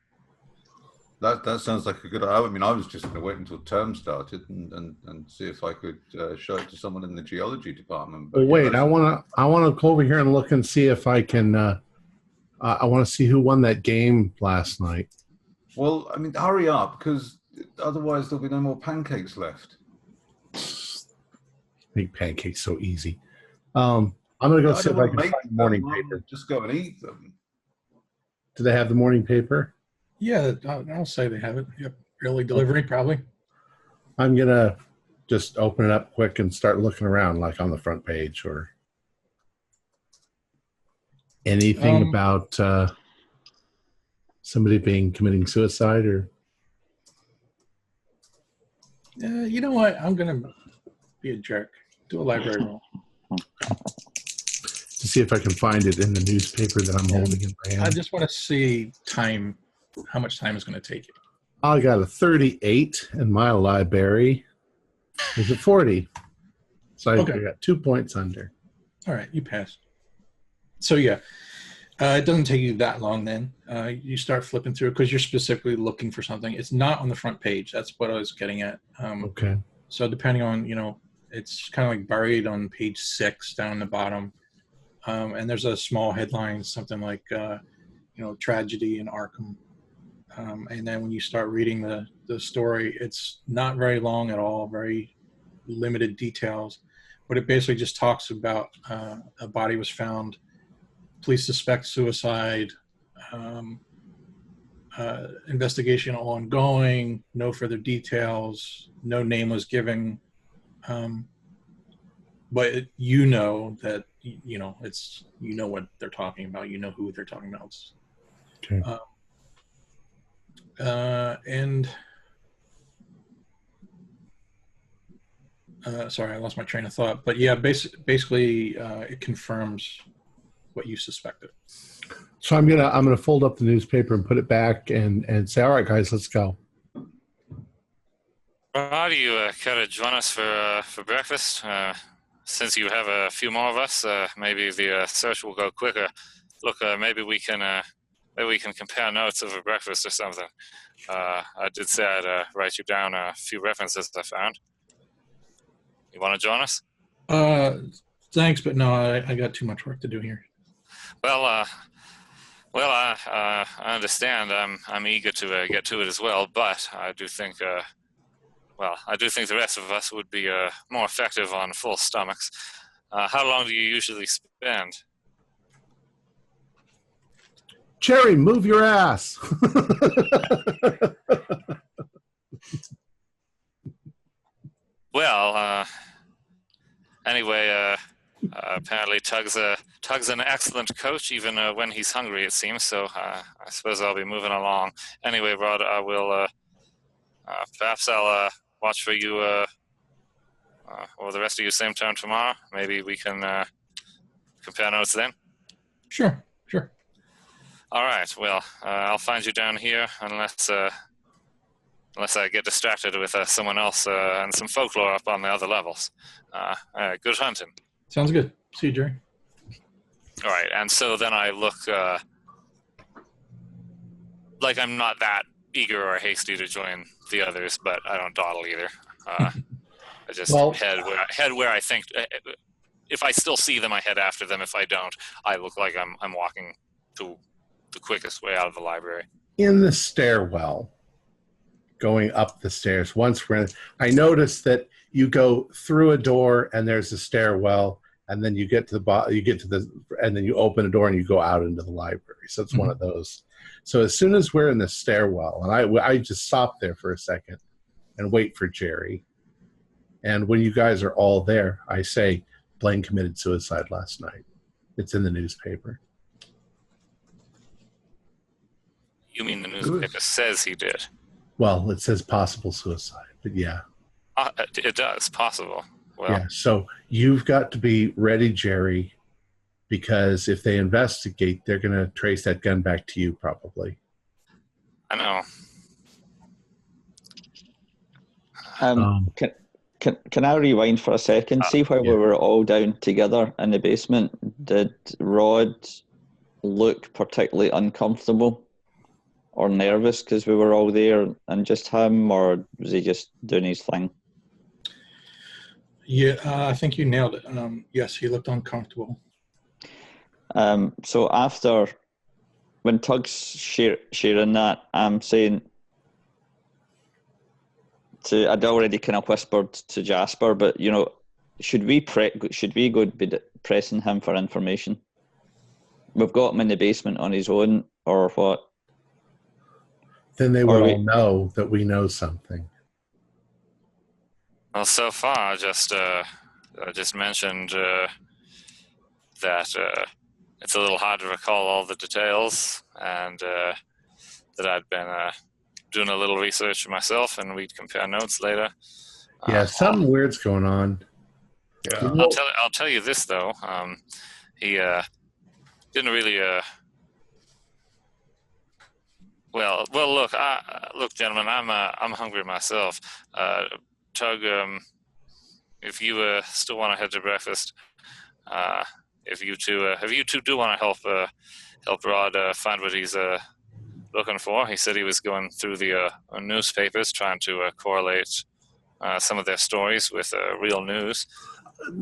That sounds like a good. I mean, I was just going to wait until term started and see if I could show it to someone in the geology department. But well, wait, I want to go over here and look and see if I can. I want to see who won that game last night. Well, I mean, hurry up, because otherwise there'll be no more pancakes left. Make pancakes so easy. I'm going to go see if I can find the morning paper. Just go and eat them. Do they have the morning paper? Yeah, I'll say they have it. Yep. Early delivery, probably. I'm going to just open it up quick and start looking around, like on the front page or anything about somebody committing suicide or. You know what? I'm going to be a jerk. Do a library roll. To see if I can find it in the newspaper that I'm holding in my hand. I just want to see time, how much time it's going to take you. I got a 38 in my library. Is it 40? So I got 2 points under. All right, you passed. So yeah, it doesn't take you that long then. You start flipping through it because you're specifically looking for something. It's not on the front page. That's what I was getting at. Okay. So depending on, it's kind of like buried on page 6 down the bottom. And there's a small headline, something like, tragedy in Arkham. And then when you start reading the story, it's not very long at all, very limited details. But it basically just talks about a body was found, police suspect suicide, investigation ongoing, no further details, no name was given. But that it's what they're talking about. You know who they're talking about. Okay. Sorry, I lost my train of thought. But yeah, basically, it confirms what you suspected. So I'm gonna fold up the newspaper and put it back and say, all right, guys, let's go. How do you care to join us for breakfast? Since you have a few more of us, maybe the search will go quicker. Look, maybe we can compare notes over breakfast or something. I did say I'd write you down a few references I found. You want to join us? Thanks, but no, I got too much work to do here. Well, I understand. I'm eager to get to it as well, but I do think the rest of us would be more effective on full stomachs. How long do you usually spend? Cherry, move your ass. Well, anyway, apparently Tug's an excellent coach, even when he's hungry, it seems. So I suppose I'll be moving along. Anyway, Rod, I will. Perhaps I'll watch for you, or the rest of you same time tomorrow. Maybe we can compare notes then. Sure. All right. Well, I'll find you down here unless I get distracted with someone else and some folklore up on the other levels. Good hunting. Sounds good. See you, Jerry. All right. And so then I look like I'm not that eager or hasty to join the others, but I don't dawdle either. I just head where I think. If I still see them, I head after them. If I don't, I look like I'm walking to the quickest way out of the library. In the stairwell, going up the stairs. I noticed that you go through a door and there's a stairwell, and then you get to the bottom. And then you open a door and you go out into the library. So it's one of those. So as soon as we're in the stairwell, and I just stop there for a second and wait for Jerry. And when you guys are all there, I say, Blaine committed suicide last night. It's in the newspaper. You mean the newspaper says he did? Well, it says possible suicide, but yeah. It does, possible. Well, yeah, so you've got to be ready, Jerry, because if they investigate, they're going to trace that gun back to you, probably. I know. Can I rewind for a second? See while we were all down together in the basement, did Rod look particularly uncomfortable or nervous because we were all there and just him, or was he just doing his thing? Yeah, I think you nailed it. Yes, he looked uncomfortable. So after, when Tug's sharing that, I'm saying I'd already kind of whispered to Jasper, but should we go be pressing him for information? We've got him in the basement on his own, or what? Then they will all know that we know something. Well, so far, I just mentioned that it's a little hard to recall all the details, and that I'd been doing a little research myself, and we'd compare notes later. Yeah, something weird's going on. Yeah. I'll tell you this though. He didn't really. Well, look, gentlemen. I'm hungry myself. Tug, if you still want to head to breakfast, if you two do want to help Rod find what he's looking for. He said he was going through the newspapers trying to correlate some of their stories with real news.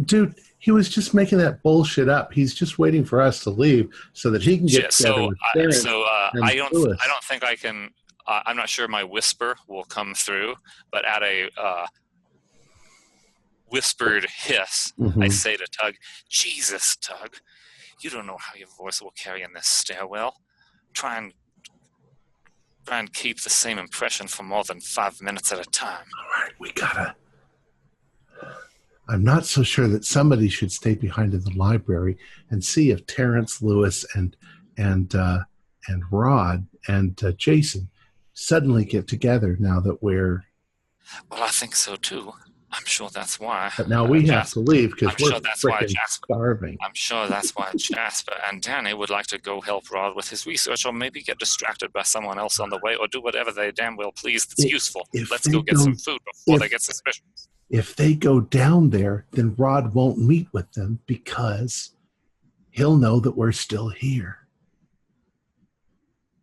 Dude, he was just making that bullshit up. He's just waiting for us to leave so that he can get together with Darren. I don't think I can. I'm not sure my whisper will come through, but at a whispered hiss, I say to Tug, "Jesus, Tug, you don't know how your voice will carry in this stairwell. Try and keep the same impression for more than 5 minutes at a time." All right, we gotta. I'm not so sure that somebody should stay behind in the library and see if Terrence, Lewis, and Rod and Jason suddenly get together now that we're. Well, I think so too. I'm sure that's why. But now we have to leave because we're freaking starving. I'm sure that's why Jasper and Danny would like to go help Rod with his research, or maybe get distracted by someone else on the way, or do whatever they damn well please that's useful. Let's go get some food before they get suspicious. If they go down there, then Rod won't meet with them because he'll know that we're still here.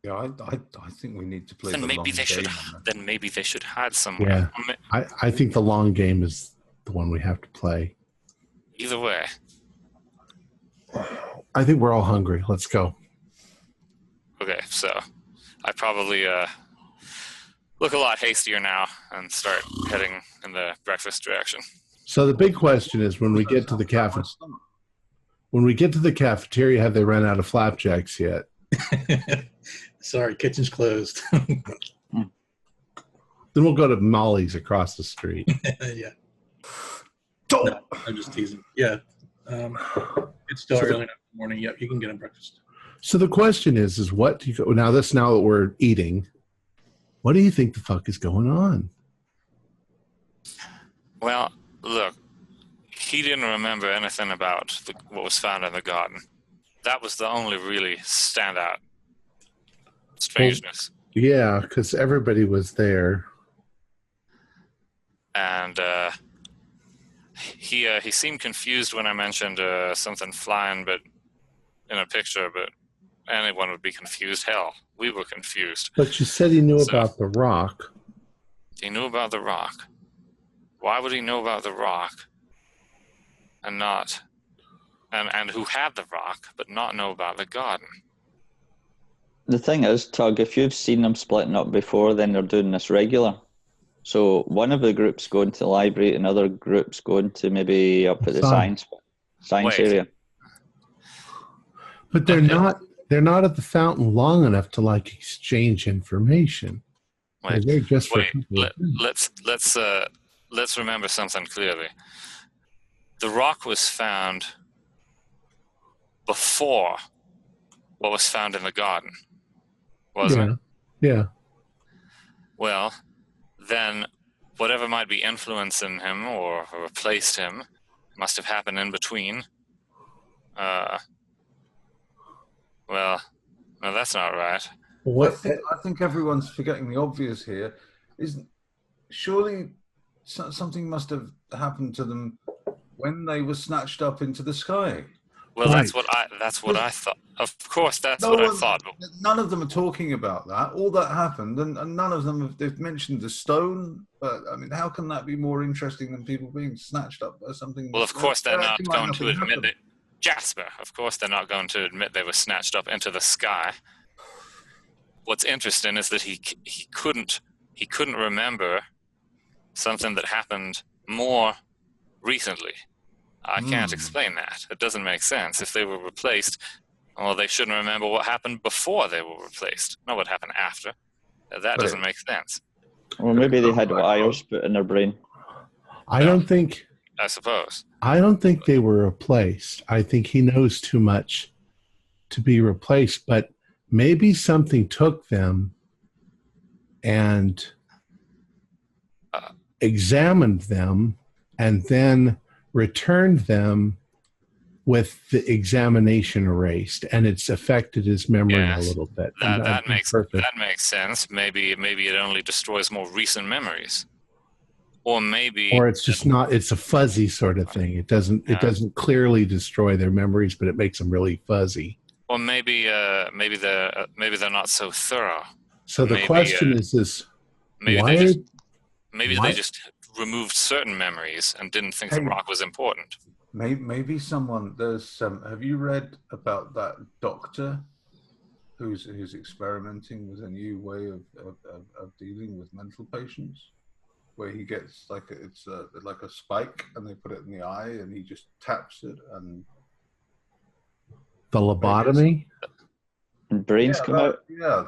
Yeah, I think we need to play then the maybe long they game. Then maybe they should hide somewhere. Yeah, I think the long game is the one we have to play. Either way. I think we're all hungry. Let's go. Okay, so I probably look a lot hastier now and start heading in the breakfast direction. So the big question is, when we get to the cafeteria, have they run out of flapjacks yet? Sorry, kitchen's closed. Then we'll go to Molly's across the street. Yeah. No, I'm just teasing. Yeah. It's still early enough in the morning. Yep, you can get a breakfast. So the question is what do you go now that we're eating, what do you think the fuck is going on? Well, look, he didn't remember anything about what was found in the garden. That was the only really standout strangeness. Well, yeah, because everybody was there. And he seemed confused when I mentioned something flying, but in a picture. But anyone would be confused. Hell, we were confused. But you said he knew about the rock. He knew about the rock. Why would he know about the rock and not? And who had the rock, but not know about the garden? The thing is, Tug, if you've seen them splitting up before, then they're doing this regular. So one of the groups going to the library, another group's going to maybe up at the science area. But they're not at the fountain long enough to exchange information. Wait, let's remember something clearly. the rock was found before what was found in the garden, wasn't it? Yeah. Well, then whatever might be influencing him or replaced him must have happened in between. Well, no, that's not right. I think everyone's forgetting the obvious here. Surely something must have happened to them when they were snatched up into the sky. Well, Right. that's what I thought. Of course, that's what I thought. None of them are talking about that. All that happened, and none of them they've mentioned the stone. But I mean, how can that be more interesting than people being snatched up by something? Well, of course they're not going to admit it. Jasper, of course they're not going to admit they were snatched up into the sky. What's interesting is that he couldn't remember something that happened more recently. I can't explain that. It doesn't make sense. If they were replaced, well, they shouldn't remember what happened before they were replaced, not what happened after. That doesn't make sense. Well, maybe they had wires put in their brain. I suppose. I don't think they were replaced. I think he knows too much to be replaced, but maybe something took them and examined them and then returned them with the examination erased, and it's affected his memory a little bit. That makes sense. Maybe it only destroys more recent memories. Or it's just not. It's a fuzzy sort of thing. It doesn't clearly destroy their memories, but it makes them really fuzzy. Or maybe they're not so thorough. So the question is maybe they just removed certain memories and didn't think the rock was important. Maybe someone have you read about that doctor who's experimenting with a new way of dealing with mental patients, where he gets like a spike and they put it in the eye and he just taps it and the lobotomy and brains come out. Yeah,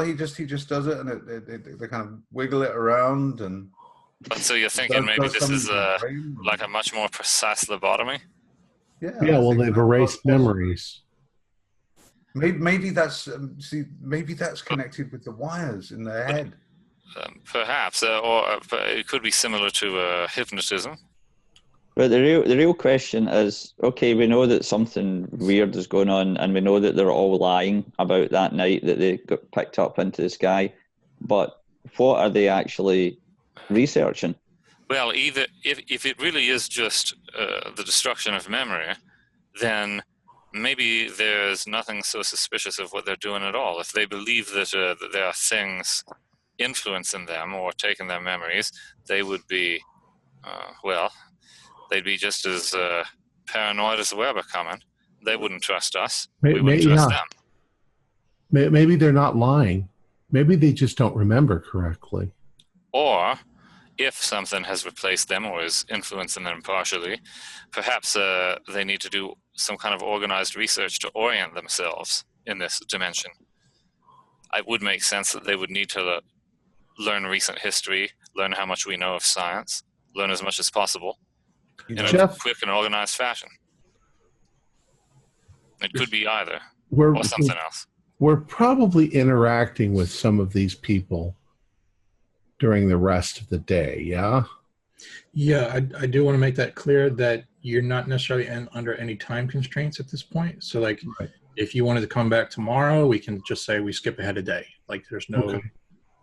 he just does it and they kind of wiggle it around and. So you're thinking maybe this is like a much more precise lobotomy? Yeah. Well, they've erased memories. Maybe that's connected with the wires in their head. Perhaps, or it could be similar to hypnotism. But the real question is, okay, we know that something weird is going on, and we know that they're all lying about that night that they got picked up into the sky. But what are they actually researching? Well, either if it really is just the destruction of memory, then maybe there's nothing so suspicious of what they're doing at all. If they believe that there are things influencing them or taking their memories, they would be, they'd be just as paranoid as we're becoming. They wouldn't trust us. We wouldn't trust them. Maybe they're not lying. Maybe they just don't remember correctly. Or if something has replaced them or is influencing them partially, perhaps they need to do some kind of organized research to orient themselves in this dimension. It would make sense that they would need to learn recent history, learn how much we know of science, learn as much as possible in a quick and organized fashion. It could be either or something else. We're probably interacting with some of these people during the rest of the day, yeah? Yeah, I do want to make that clear that you're not necessarily under any time constraints at this point. So, like, if you wanted to come back tomorrow, we can just say we skip ahead a day. Like, there's no... Okay.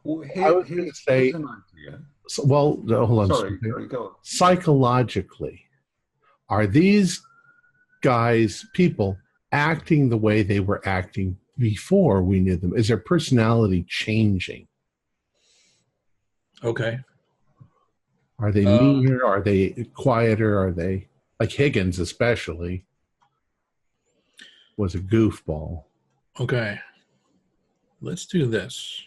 Well, I was going to say... an idea. Hold on. Sorry, go on. Psychologically, are these people, acting the way they were acting before we knew them? Is their personality changing? Okay. Are they meaner? Are they quieter? Are they, like Higgins especially, was a goofball? Okay. Let's do this.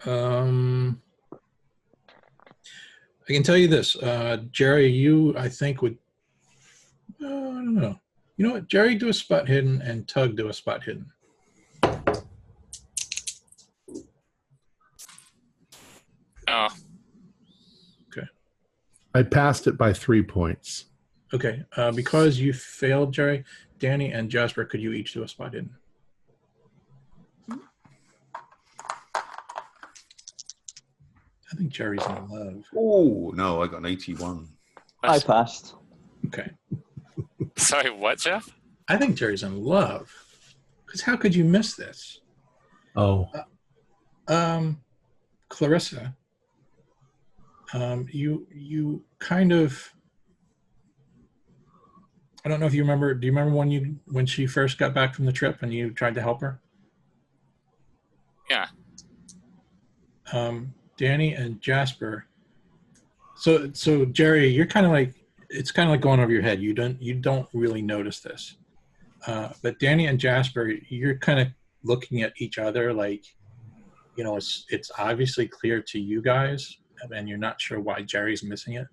I can tell you this. Jerry, you, I think, would... I don't know. You know what? Jerry, do a spot hidden, and Tug, do a spot hidden. Oh. Okay. I passed it by 3 points. Okay. Because you failed, Jerry, Danny and Jasper, could you each do a spot hidden? I think Jerry's in love. Oh, no, I got an 81. I passed. Okay. Sorry, what, Jeff? I think Jerry's in love. Because how could you miss this? Oh. Clarissa, you kind of, I don't know if you remember, do you remember when she first got back from the trip and you tried to help her? Yeah. Danny and Jasper. So Jerry, you're kind of like, it's kind of like going over your head. You don't really notice this. But Danny and Jasper, you're kind of looking at each other like, you know, it's obviously clear to you guys, and you're not sure why Jerry's missing it.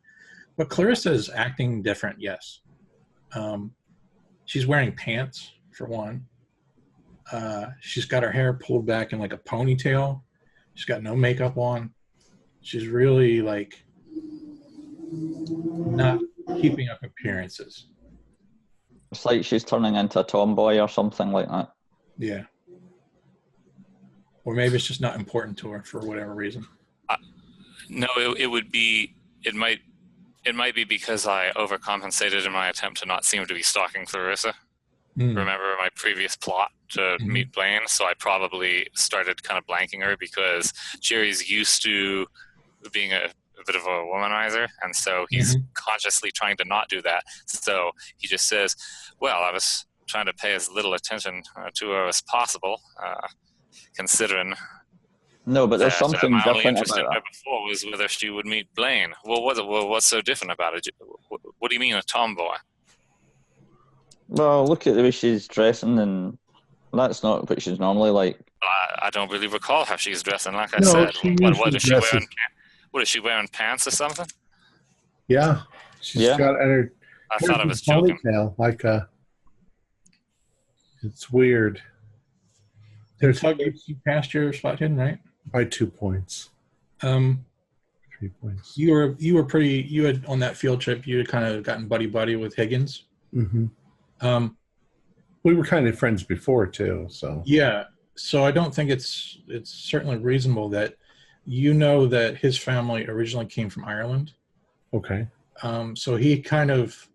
But Clarissa is acting different, yes. She's wearing pants, for one. She's got her hair pulled back in like a ponytail. She's got no makeup on. She's really like not keeping up appearances. It's like she's turning into a tomboy or something like that. Yeah. Or maybe it's just not important to her for whatever reason. No, it might be because I overcompensated in my attempt to not seem to be stalking Clarissa. Remember my previous plot to meet Blaine? So I probably started kind of blanking her because Jerry's used to being a bit of a womanizer, and so he's consciously trying to not do that. So he just says, well, I was trying to pay as little attention to her as possible, considering... No, but there's something my only different interest about in her that. before was whether she would meet Blaine. Well, what's so different about it? What do you mean a tomboy? Well, look at the way she's dressing, and that's not what she's normally like. I don't really recall how she's dressing. Like I No, said, she what usually is she dresses- wearing? What is she wearing? Pants or something? Yeah. She's Yeah. got her. I thought I was joking. Ponytail, like a. It's weird. There's Tug, you passed your spot hidden, right? by 2 points. 3 points. You were pretty. You had on that field trip. You had kind of gotten buddy with Higgins. We were kind of friends before too, so Yeah. So I don't think it's certainly reasonable that you know that his family originally came from Ireland. okay. So he kind of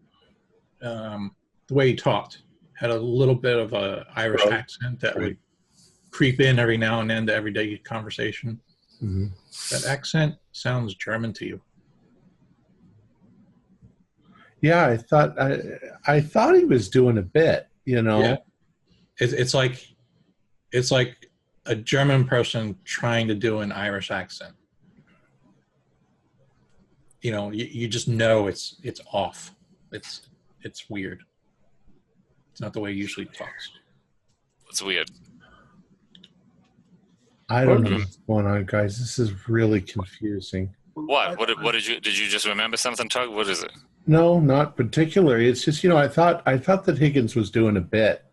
the way he talked had a little bit of a Irish accent that would creep in every now and then to everyday conversation. That accent sounds German to you. Yeah, I thought he was doing a bit, you know. Yeah. It's like a German person trying to do an Irish accent. You know, you just know it's off. It's weird. It's not the way he usually talks. It's weird. I don't know what's going on, guys. This is really confusing. What did you just remember something, Tug? What is it? No, not particularly. It's just, you know, I thought that Higgins was doing a bit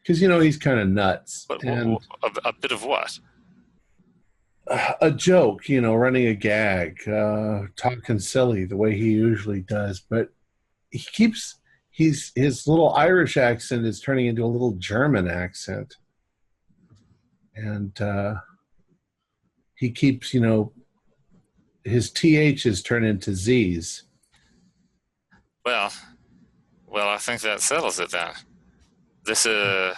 because, you know, he's kind of nuts. But and a bit of what? a joke, you know, running a gag, talking silly the way he usually does. But his little Irish accent is turning into a little German accent. And he keeps, you know, his THs turn into Zs. Well, I think that settles it then. This is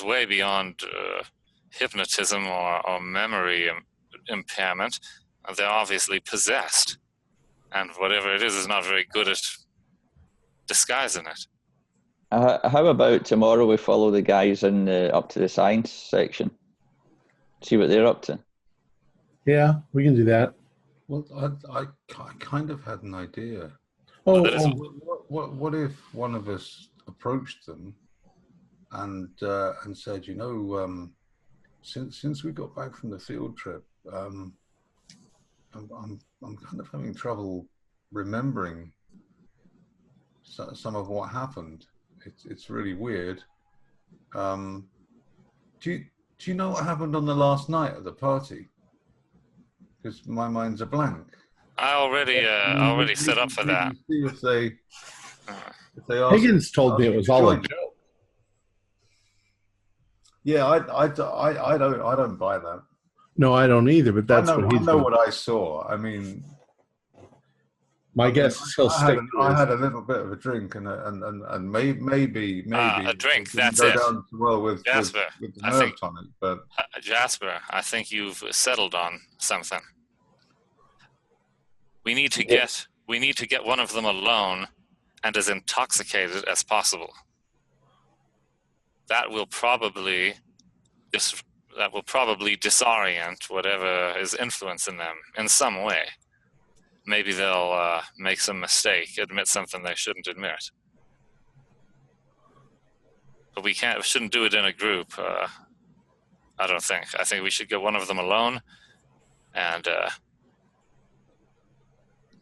way beyond hypnotism or memory impairment. They're obviously possessed, and whatever it is not very good at disguising it. How about tomorrow we follow the guys up to the science section? See what they're up to. Yeah, we can do that. Well, I kind of had an idea. What if one of us approached them and said, you know, since we got back from the field trip, I'm kind of having trouble remembering some of what happened. It's really weird. Do you know what happened on the last night at the party? Because my mind's a blank. I already set up for that. See if they ask. Higgins told me it was all a joke. Yeah, I don't buy that. No, I don't either. But that's I what he's know what I saw. I mean, my guess is he'll stick. I had a little bit of a drink and maybe a drink. That's go it. Down well with Jasper, with the nerve tonic, but Jasper, I think you've settled on something. We need to get one of them alone and as intoxicated as possible. That will probably disorient whatever is influencing them in some way. Maybe they'll make some mistake, admit something they shouldn't admit. But we shouldn't do it in a group. I don't think. I think we should get one of them alone and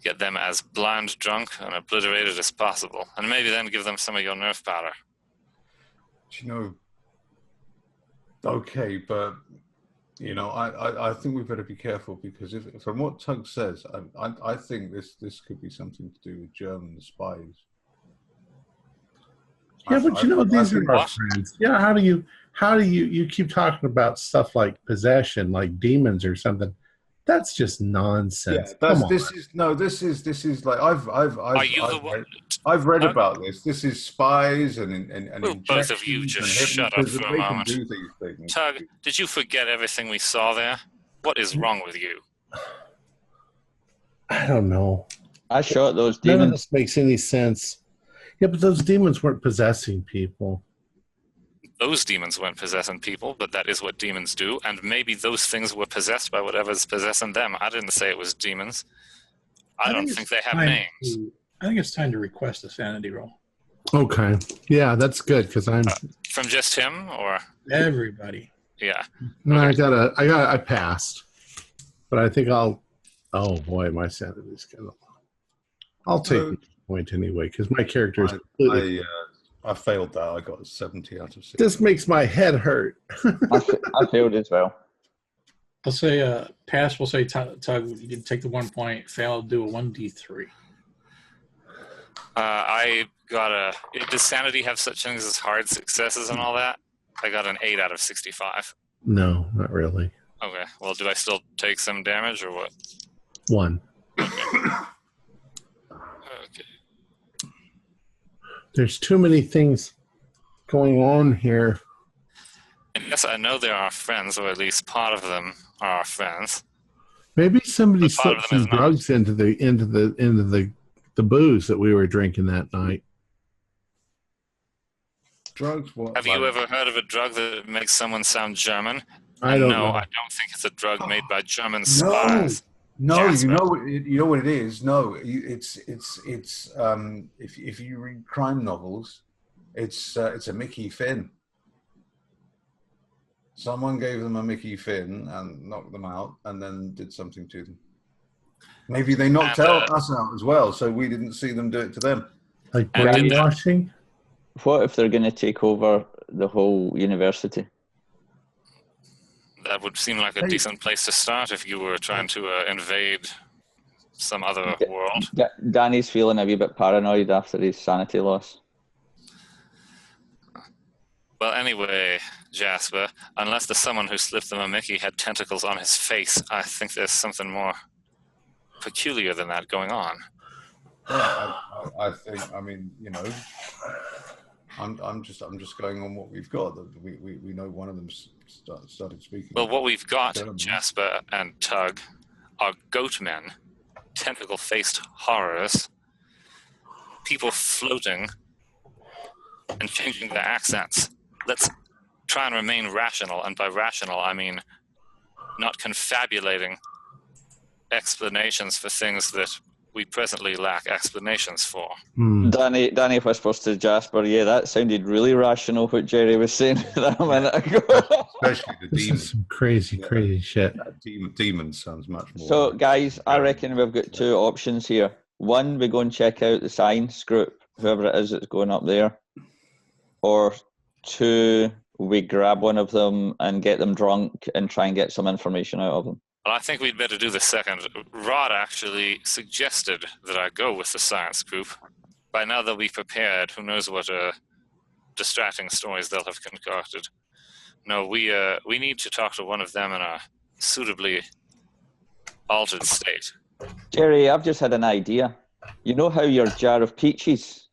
get them as blind drunk and obliterated as possible. And maybe then give them some of your nerve powder. Okay, but I think we better be careful because from what Tug says, I think this could be something to do with German spies. Yeah, but these are our friends. Yeah, how do you keep talking about stuff like possession, like demons or something? That's just nonsense. Yeah, this is like I've read about this. This is spies and well, both of you just shut up for a moment. Tug, did you forget everything we saw there? What is wrong with you? I don't know. I shot those demons. None of this makes any sense. Yeah, but those demons weren't possessing people. Those demons weren't possessing people, but that is what demons do, and maybe those things were possessed by whatever's possessing them. I didn't say it was demons. I don't think they have names. I think it's time to request a sanity roll. Okay. Yeah, that's good, because I'm... from just him, or? Everybody. Yeah. No, okay. I passed. But I think I'll... Oh, boy, my sanity's kind of... I'll take the point anyway, because my character is completely... I failed that. I got a 70 out of 60. This makes my head hurt. I failed as well. I'll say pass. We'll say Tug. You can take the 1 point. Fail. Do a 1d3. I got does sanity have such things as hard successes and all that? I got an 8 out of 65. No, not really. Okay. Well, do I still take some damage or what? 1. Okay. There's too many things going on here. And yes, I know there are friends, or at least part of them are our friends. Maybe somebody slipped some drugs into the booze that we were drinking that night. Drugs? What? Have you ever heard of a drug that makes someone sound German? I don't know. I don't think it's a drug made by German spies. No, Jasper. you know what it is. No, it's if you read crime novels, it's a Mickey Finn. Someone gave them a Mickey Finn and knocked them out, and then did something to them. Maybe they knocked us out as well, so we didn't see them do it to them. Like brainwashing? What if they're going to take over the whole university? That would seem like a decent place to start if you were trying to invade some other world. Danny's feeling a wee bit paranoid after his sanity loss. Well, anyway, Jasper, unless the someone who slipped them a Mickey had tentacles on his face, I think there's something more peculiar than that going on. Yeah, I think. I mean, I'm just going on what we've got. We know one of them started speaking. Well, what we've got, Jasper and Tug, are goat men, tentacle-faced horrors, people floating and changing their accents. Let's try and remain rational, and by rational I mean not confabulating explanations for things that we presently lack explanations for. Danny whispers to Jasper, yeah, that sounded really rational, what Jerry was saying a minute ago. Especially the demon. This is some crazy shit. Demon sounds much more... So, guys, I reckon we've got 2 options here. One, we go and check out the science group, whoever it is that's going up there. Or 2, we grab one of them and get them drunk and try and get some information out of them. Well, I think we'd better do the second. Rod actually suggested that I go with the science group. By now they'll be prepared. Who knows what distracting stories they'll have concocted. No, we need to talk to one of them in a suitably altered state. Jerry, I've just had an idea. You know how your jar of peaches?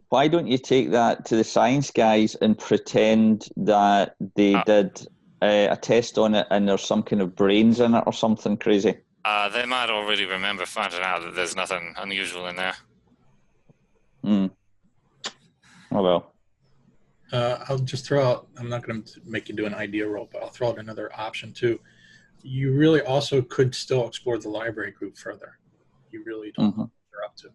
Why don't you take that to the science guys and pretend that they did a test on it and there's some kind of brains in it or something crazy? They might already remember finding out that there's nothing unusual in there. Oh, well. I'll just throw out, I'm not going to make you do an idea roll, but I'll throw out another option too. You really also could still explore the library group further. You really don't know what they're up to.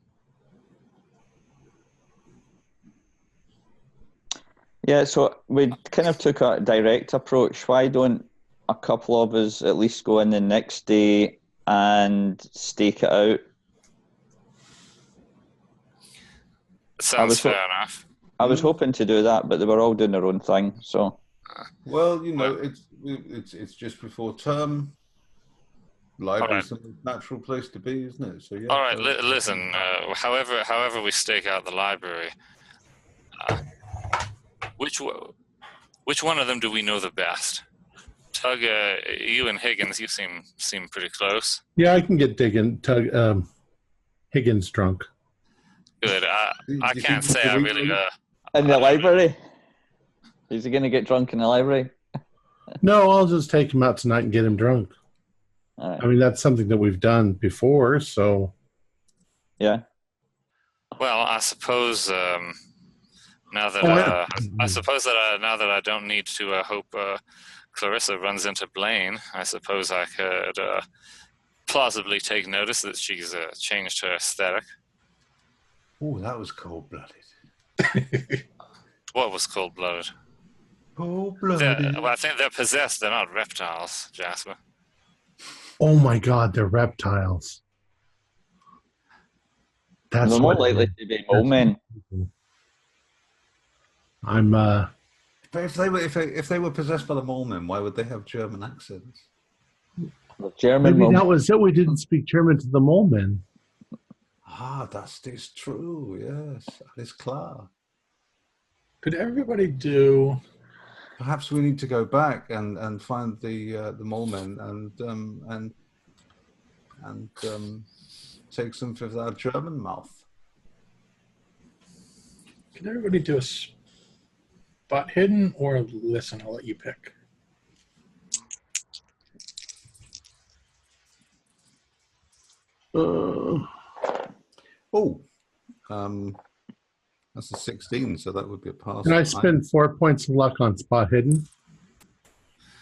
Yeah, so we kind of took a direct approach. Why don't a couple of us at least go in the next day and stake it out? Sounds fair enough. I was hoping to do that, but they were all doing their own thing. So, well, you know, it's just before term. Library's a natural place to be, isn't it? So yeah. All right, listen. However we stake out the library, which one of them do we know the best? Tug, you and Higgins, you seem pretty close. Yeah, I can get Higgins drunk. Good. I can't say I really. In the library? Is he going to get drunk in the library? No, I'll just take him out tonight and get him drunk. All right. I mean, that's something that we've done before, so. Yeah. Well, I suppose now that I don't need to hope Clarissa runs into Blaine, I suppose I could plausibly take notice that she's changed her aesthetic. Oh, that was cold-blooded. What was cold-blooded? Cold-blooded. Well, I think they're possessed. They're not reptiles, Jasper. Oh my God, they're reptiles. That's they're more likely to be mole men. I'm. But if they were possessed by the mole men, why would they have German accents? German. Maybe that was it. We didn't speak German to the mole men. Ah, that is true. Yes, that is klar. Could everybody do? Perhaps we need to go back and find the mole men and take some of our German mouth. Could everybody do a spot hidden or listen? I'll let you pick. That's a 16, so that would be a pass. Can I spend 4 points of luck on spot hidden?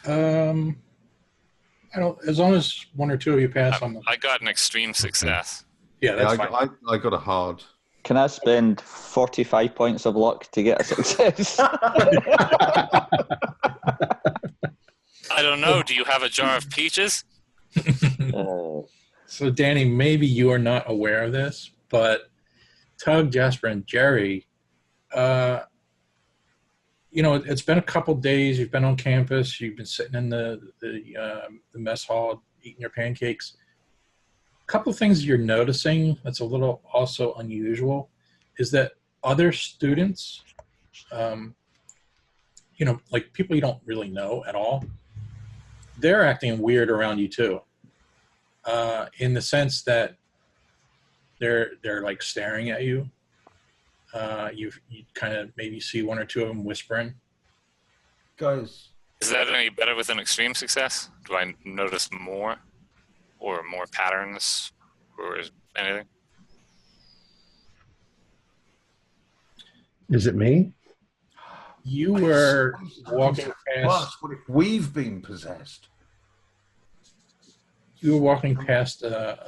I don't. As long as one or two of you pass on them. I got an extreme success. Yeah, that's fine. I got a hard. Can I spend 45 points of luck to get a success? I don't know. Do you have a jar of peaches? So, Danny, maybe you are not aware of this, but Tug, Jasper, and Jerry, it's been a couple days. You've been on campus. You've been sitting in the mess hall eating your pancakes. A couple of things you're noticing that's a little also unusual is that other students, like people you don't really know at all, they're acting weird around you too, in the sense that they're like staring at you. You kind of maybe see one or two of them whispering. Guys. Is that any better with an extreme success? Do I notice more or more patterns or anything? Is it me? You were walking past. What if we've been possessed? You were walking past a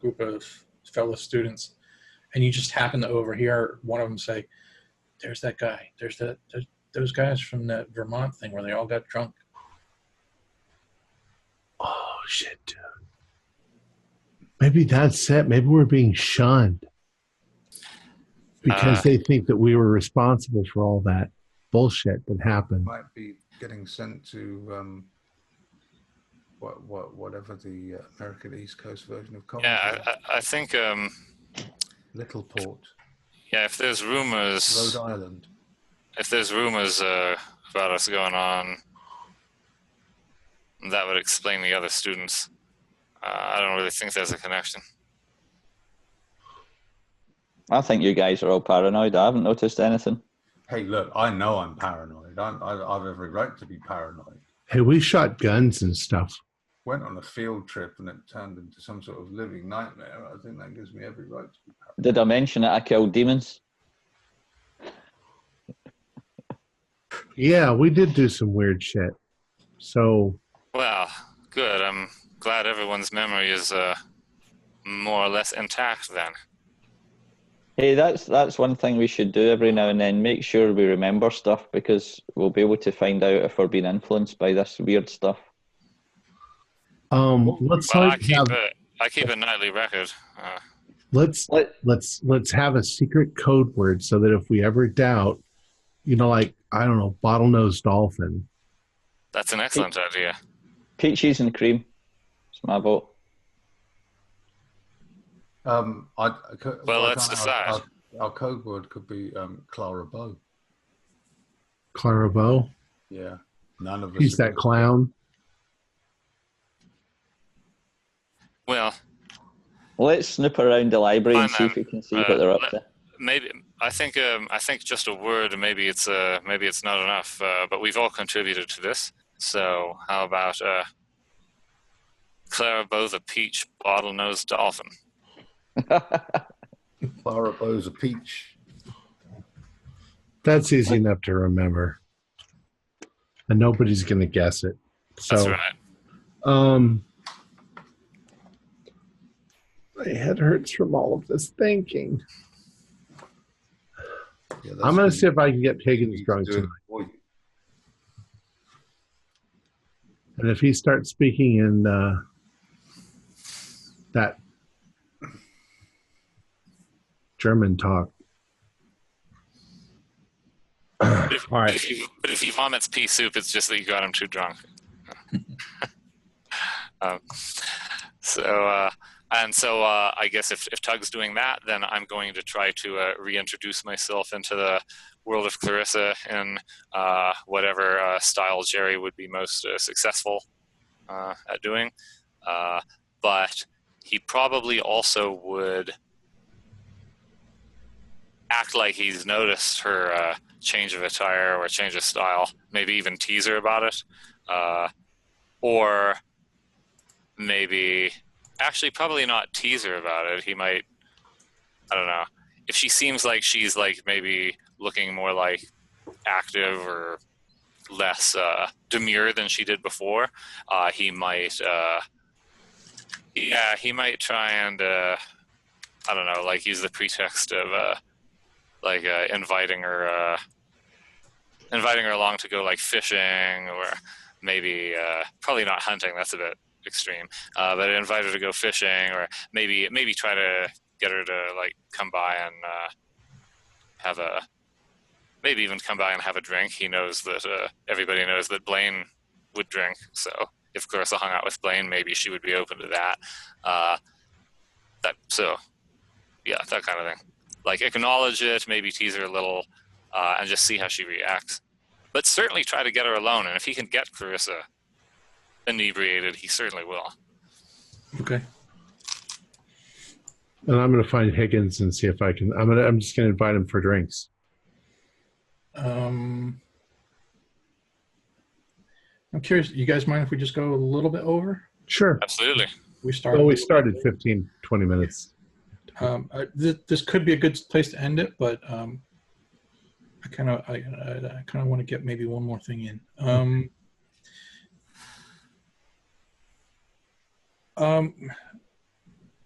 group of fellow students, and you just happened to overhear one of them say, "There's that guy. There's those guys from that Vermont thing where they all got drunk." Oh shit, dude. Maybe that's it. Maybe we're being shunned because they think that we were responsible for all that bullshit that happened. Might be getting sent to whatever the American East Coast version of Coventry. Yeah, I think. Littleport. Yeah, if there's rumors. Rhode Island. If there's rumors about us going on, that would explain the other students. I don't really think there's a connection. I think you guys are all paranoid. I haven't noticed anything. Hey, look, I know I'm paranoid. I've every right to be paranoid. Hey, we shot guns and stuff. Went on a field trip and it turned into some sort of living nightmare. I think that gives me every right to be paranoid. Did I mention that I killed demons? Yeah, we did do some weird shit. So. Well, good. I'm glad everyone's memory is more or less intact then. Hey, that's one thing we should do every now and then. Make sure we remember stuff, because we'll be able to find out if we're being influenced by this weird stuff. I keep a nightly record. Let's have a secret code word so that if we ever doubt, like, I don't know, bottlenose dolphin. That's an excellent idea. Peaches and cream. It's my vote. Let's decide. Our code word could be Clara Bow. Clara Bow? Yeah. None of us. He's that clown. Well, let's snoop around the library and see if we can see what they're up to. Maybe I think just a word. Maybe it's not enough. But we've all contributed to this. So how about Clara Bow the peach bottlenose dolphin? Clara Bow's a peach. That's easy enough to remember, and nobody's going to guess it. So, that's right. My head hurts from all of this thinking. Yeah, I'm going to see if I can get Higgins drunk tonight. And if he starts speaking in that German talk. All right. But if he vomits pea soup, it's just that you got him too drunk. So I guess if Tug's doing that, then I'm going to try to reintroduce myself into the world of Clarissa in whatever style Jerry would be most successful at doing. But he probably also would act like he's noticed her change of attire or change of style, maybe even tease her about it. Or maybe, actually probably not tease her about it. He might, I don't know. If she seems like she's like maybe looking more like active or less demure than she did before, he might try and, I don't know, like use the pretext of inviting her along to go like fishing, or maybe probably not hunting, that's a bit extreme, but invite her to go fishing, or maybe try to get her to like come by and have a drink. He knows that everybody knows that Blaine would drink, so if Clarissa hung out with Blaine, maybe she would be open to that. That kind of thing. Like acknowledge it, maybe tease her a little, and just see how she reacts. But certainly try to get her alone, and if he can get Clarissa inebriated, he certainly will. Okay. And I'm going to find Higgins and see if I can. I'm just going to invite him for drinks. I'm curious. You guys mind if we just go a little bit over? Sure. Absolutely. We started 15, 20 minutes. This could be a good place to end it, but I kind of want to get maybe one more thing in.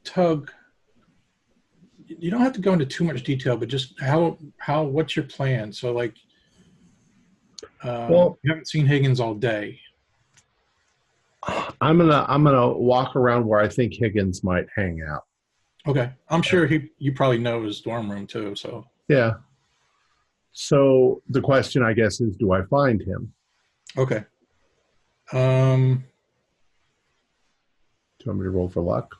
Tug, you don't have to go into too much detail, but just what's your plan? So like, you haven't seen Higgins all day. I'm gonna walk around where I think Higgins might hang out. Okay, I'm sure you probably know his dorm room too. So yeah. So the question, I guess, is, do I find him? Okay. you want me to roll for luck?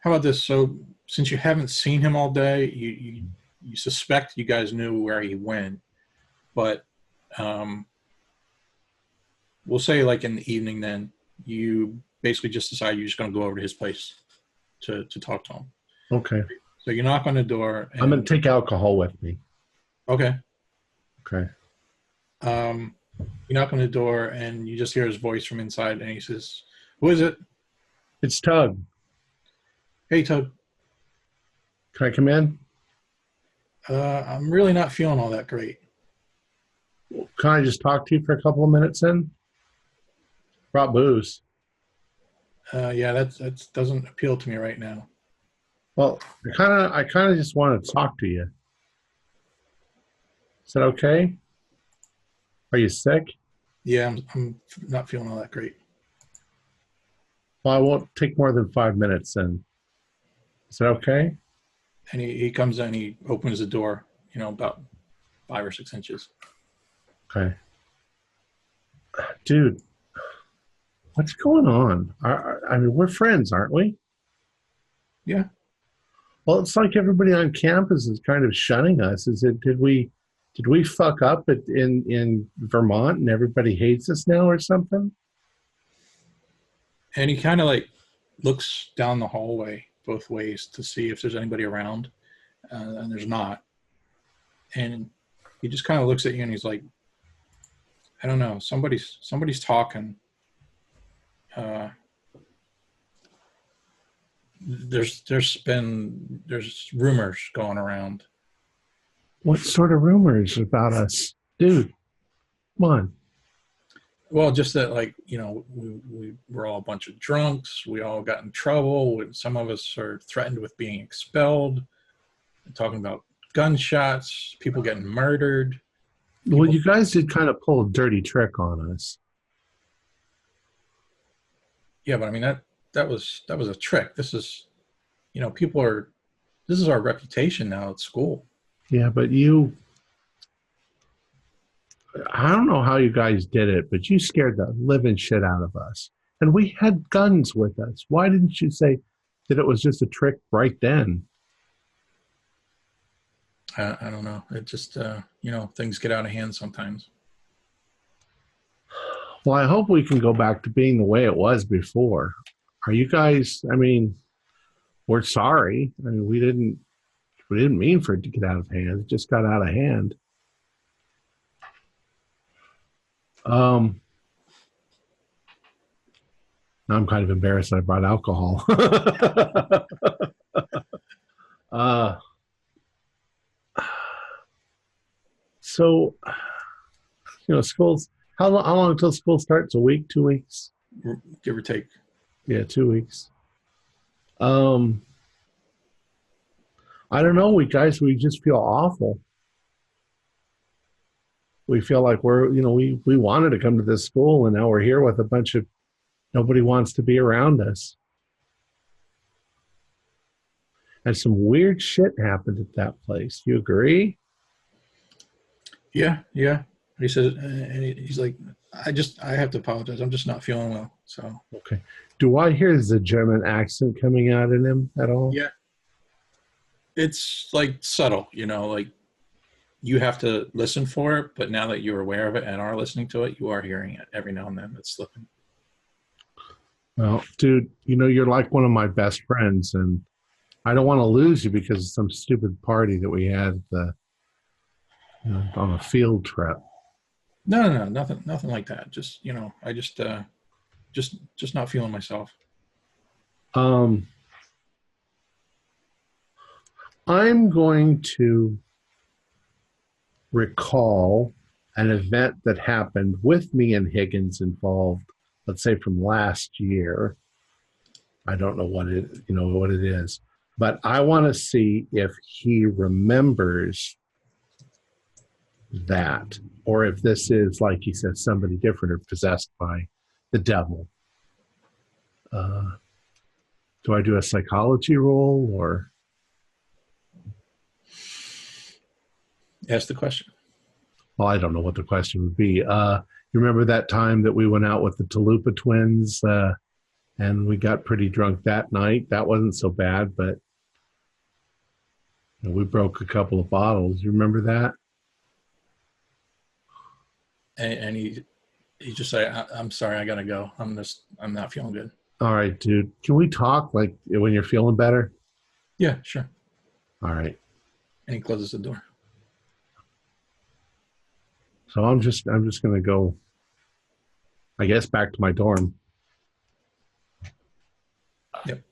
How about this? So since you haven't seen him all day, you suspect you guys knew where he went, but we'll say like in the evening then, you basically just decide you're just going to go over to his place to talk to him. Okay. So you knock on the door. And, I'm going to take alcohol with me. Okay. Okay. You knock on the door and you just hear his voice from inside and he says, "Who is it?" It's Tug. "Hey, Tug. Can I come in? I'm really not feeling all that great." Can I just talk to you for a couple of minutes then? Brought booze. Yeah, that doesn't appeal to me right now. Well, I kind of just want to talk to you. Is that okay? Are you sick? Yeah, I'm not feeling all that great. Well, I won't take more than 5 minutes then. Is that okay? And he comes in, he opens the door, about 5 or 6 inches. Okay. Dude, what's going on? I mean, we're friends, aren't we? Yeah. Well, it's like everybody on campus is kind of shunning us. Did we fuck up in Vermont and everybody hates us now or something? And he kind of like looks down the hallway both ways to see if there's anybody around, and there's not. And he just kind of looks at you and he's like, "I don't know. Somebody's talking. There's rumors going around." What sort of rumors about us? Dude, come on. Well, just that, like, we're all a bunch of drunks. We all got in trouble. Some of us are threatened with being expelled. They're talking about gunshots, people getting murdered. Well, you guys did kind of pull a dirty trick on us. Yeah, but I mean, that was a trick. This is, this is our reputation now at school. Yeah, but I don't know how you guys did it, but you scared the living shit out of us. And we had guns with us. Why didn't you say that it was just a trick right then? I don't know. It just, things get out of hand sometimes. Well, I hope we can go back to being the way it was before. Are you guys, I mean, we're sorry. I mean, we didn't mean for it to get out of hand. It just got out of hand. Now I'm kind of embarrassed I brought alcohol. So, schools, how long until school starts? A week, 2 weeks? Give or take. Yeah, 2 weeks. I don't know, we just feel awful. We feel like we wanted to come to this school and now we're here with a bunch of, nobody wants to be around us. And some weird shit happened at that place. You agree? Yeah. He says, and he's like, I have to apologize. I'm just not feeling well. So. Okay. Do I hear the German accent coming out in him at all? Yeah. It's like subtle, like you have to listen for it, but now that you're aware of it and are listening to it, you are hearing it every now and then. It's slipping. Well, dude, you're like one of my best friends, and I don't want to lose you because of some stupid party that we had on a field trip. No, nothing like that. Just, I just not feeling myself. I'm going to recall an event that happened with me and Higgins involved, let's say from last year. I don't know what it is, but I want to see if he remembers that, or if this is, like he says, somebody different or possessed by the devil. Do I do a psychology roll or? Ask the question. well, I don't know what the question would be. You remember that time that we went out with the Talupa twins and we got pretty drunk that night? That wasn't so bad, but we broke a couple of bottles. You remember that? And he just say, I'm sorry, I gotta go. I'm not feeling good. All right, dude. Can we talk like when you're feeling better? Yeah, sure. All right. And he closes the door. So I'm just gonna go, I guess, back to my dorm. Yep.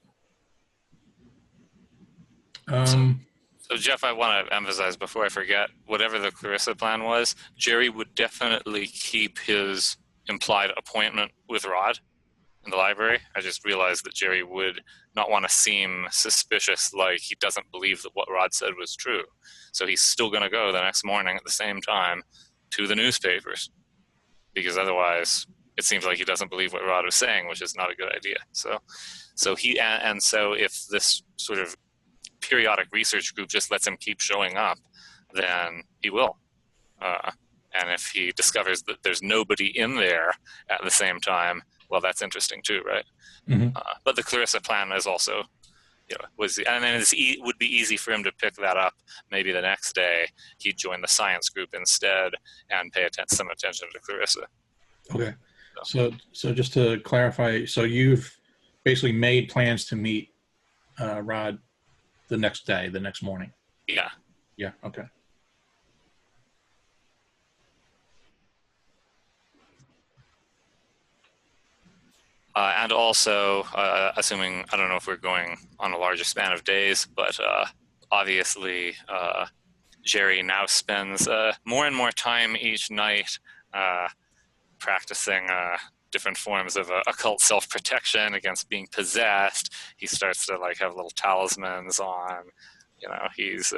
So Jeff, I want to emphasize before I forget, whatever the Clarissa plan was, Jerry would definitely keep his implied appointment with Rod in the library. I just realized that Jerry would not want to seem suspicious, like he doesn't believe that what Rod said was true. So he's still going to go the next morning at the same time to the newspapers, because otherwise it seems like he doesn't believe what Rod was saying, which is not a good idea. So if this sort of periodic research group just lets him keep showing up, then he will. And if he discovers that there's nobody in there at the same time, well, that's interesting too, right? Mm-hmm. But the Clarissa plan is also, it would be easy for him to pick that up. Maybe the next day he'd join the science group instead and pay some attention to Clarissa. Okay. So just to clarify, so you've basically made plans to meet Rod the next day, the next morning. Yeah. Yeah. Okay. And also, assuming, I don't know if we're going on a larger span of days, but obviously Jerry now spends more and more time each night practicing different forms of occult self-protection against being possessed. He starts to have little talismans on. He's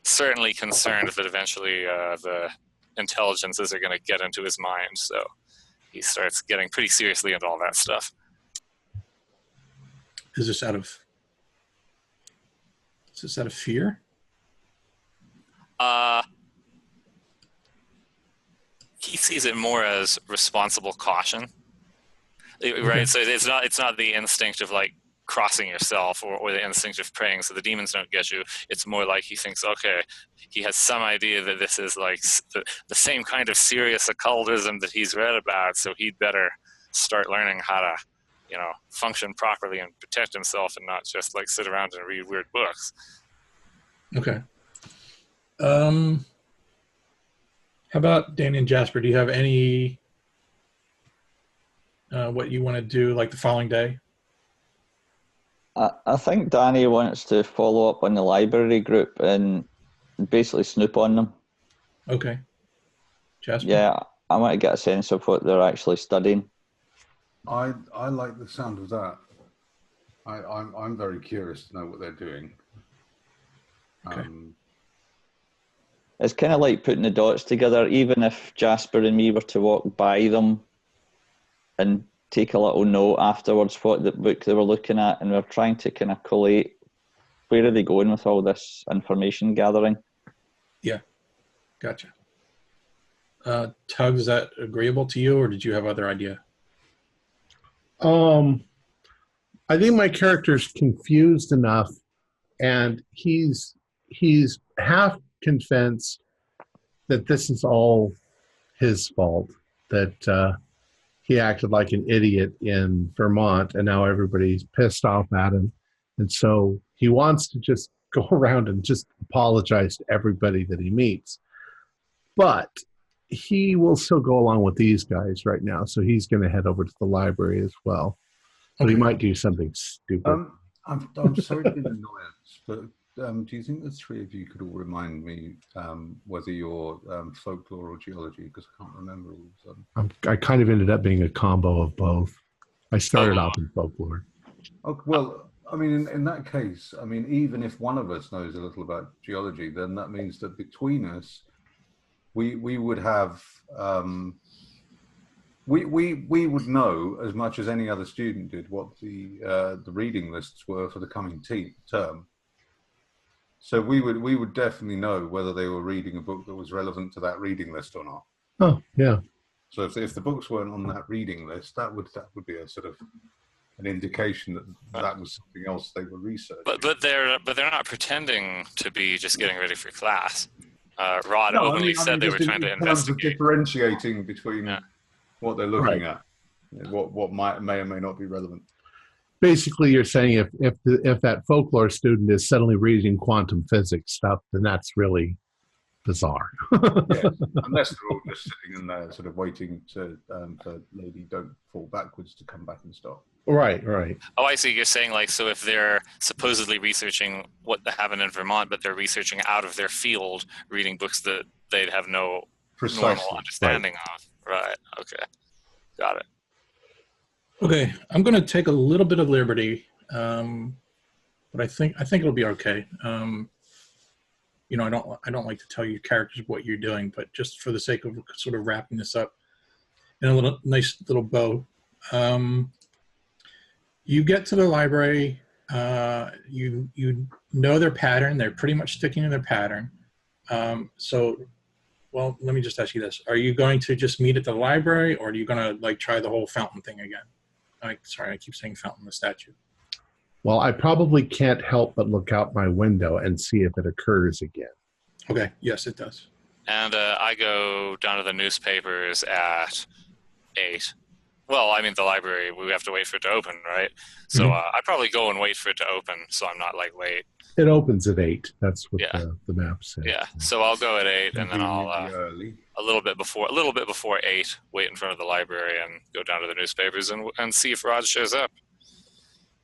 certainly concerned that eventually the intelligences are going to get into his mind. So he starts getting pretty seriously into all that stuff. Is this out of fear? He sees it more as responsible caution, right? Okay. So it's not the instinct of crossing yourself or the instinct of praying so the demons don't get you. It's more like he thinks, okay, he has some idea that this is the same kind of serious occultism that he's read about, so he'd better start learning how to function properly and protect himself and not just sit around and read weird books. Okay. How about Danny and Jasper? Do you have any what you want to do the following day? I think Danny wants to follow up on the library group and basically snoop on them. Okay. Jasper? Yeah, I want to get a sense of what they're actually studying. I like the sound of that. I'm very curious to know what they're doing. Okay. It's kind of like putting the dots together. Even if Jasper and me were to walk by them and take a little note afterwards what the book they were looking at, and we're trying to kind of collate where are they going with all this information gathering. Yeah, gotcha. Tug, is that agreeable to you, or did you have other idea? I think my character's confused enough, and he's half convinced that this is all his fault, that he acted like an idiot in Vermont and now everybody's pissed off at him. And so he wants to just go around and just apologize to everybody that he meets. But he will still go along with these guys right now. So he's going to head over to the library as well. But he might do something stupid. I'm sorry to be an annoyance, but do you think the three of you could all remind me whether you're folklore or geology? Because I can't remember all of them. I kind of ended up being a combo of both. I started off in folklore. Oh, well, I mean, in that case, I mean, even if one of us knows a little about geology, then that means that between us, we would have we would know as much as any other student did what the reading lists were for the coming term. So we would definitely know whether they were reading a book that was relevant to that reading list or not. Oh, yeah. So if the books weren't on that reading list, that would be a sort of an indication that was something else they were researching. But they're not pretending to be just getting ready for class. Rod openly said they were trying to investigate. Terms of differentiating between what they're looking at, what may or may not be relevant. Basically, you're saying if that folklore student is suddenly reading quantum physics stuff, then that's really bizarre. Yes, unless they're all just sitting in there, sort of waiting for Lady Don't Fall Backwards to come back and stop. Right. Oh, I see. You're saying so if they're supposedly researching what happened in Vermont, but they're researching out of their field, reading books that they'd have no normal understanding of. Right. Okay. Got it. Okay, I'm going to take a little bit of liberty, but I think it'll be okay. I don't like to tell you characters what you're doing, but just for the sake of sort of wrapping this up in a nice little bow. You get to the library. You know their pattern. They're pretty much sticking to their pattern. Well, let me just ask you this: are you going to just meet at the library, or are you going to try the whole fountain thing again? Sorry, I keep saying fountain, the statue. Well, I probably can't help but look out my window and see if it occurs again. Okay, yes, it does. And I go down to the newspapers at 8. Well, I mean, the library, we have to wait for it to open, right? So I probably go and wait for it to open so I'm not late. It opens at 8. That's what the map says. Yeah, so I'll go at 8, and then I'll a little bit before 8, wait in front of the library and go down to the newspapers and see if Rod shows up.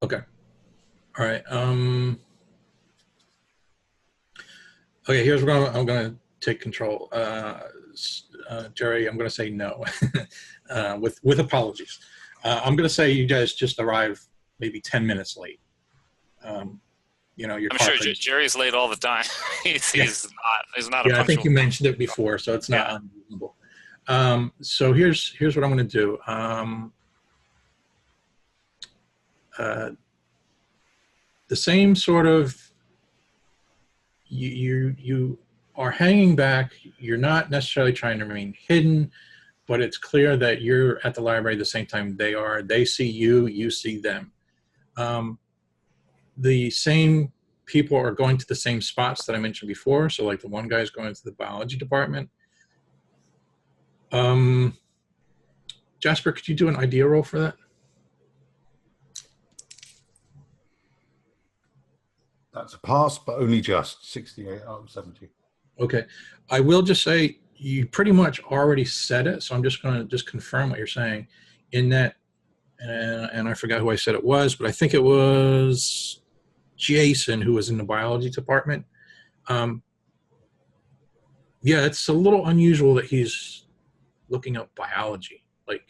Okay. All right. Okay. Here's what I'm going to take control. Jerry, I'm going to say no, with apologies. I'm going to say you guys just arrived maybe 10 minutes late. I'm sure Jerry's late all the time. He's not. Yeah, I think you mentioned it before, so it's not unreasonable. So here's what I'm going to do. The same sort of you are hanging back. You're not necessarily trying to remain hidden, but it's clear that you're at the library at the same time they are. They see you, you see them. The same people are going to the same spots that I mentioned before. So like the one guy's going to the biology department. Jasper, could you do an idea roll for that? That's a pass, but only just 68 out of 70. Okay. I will just say you pretty much already said it, so I'm just going to just confirm what you're saying in that, and I forgot who I said it was, but I think it was Jason, who was in the biology department. Yeah, it's a little unusual that he's looking up biology. Like,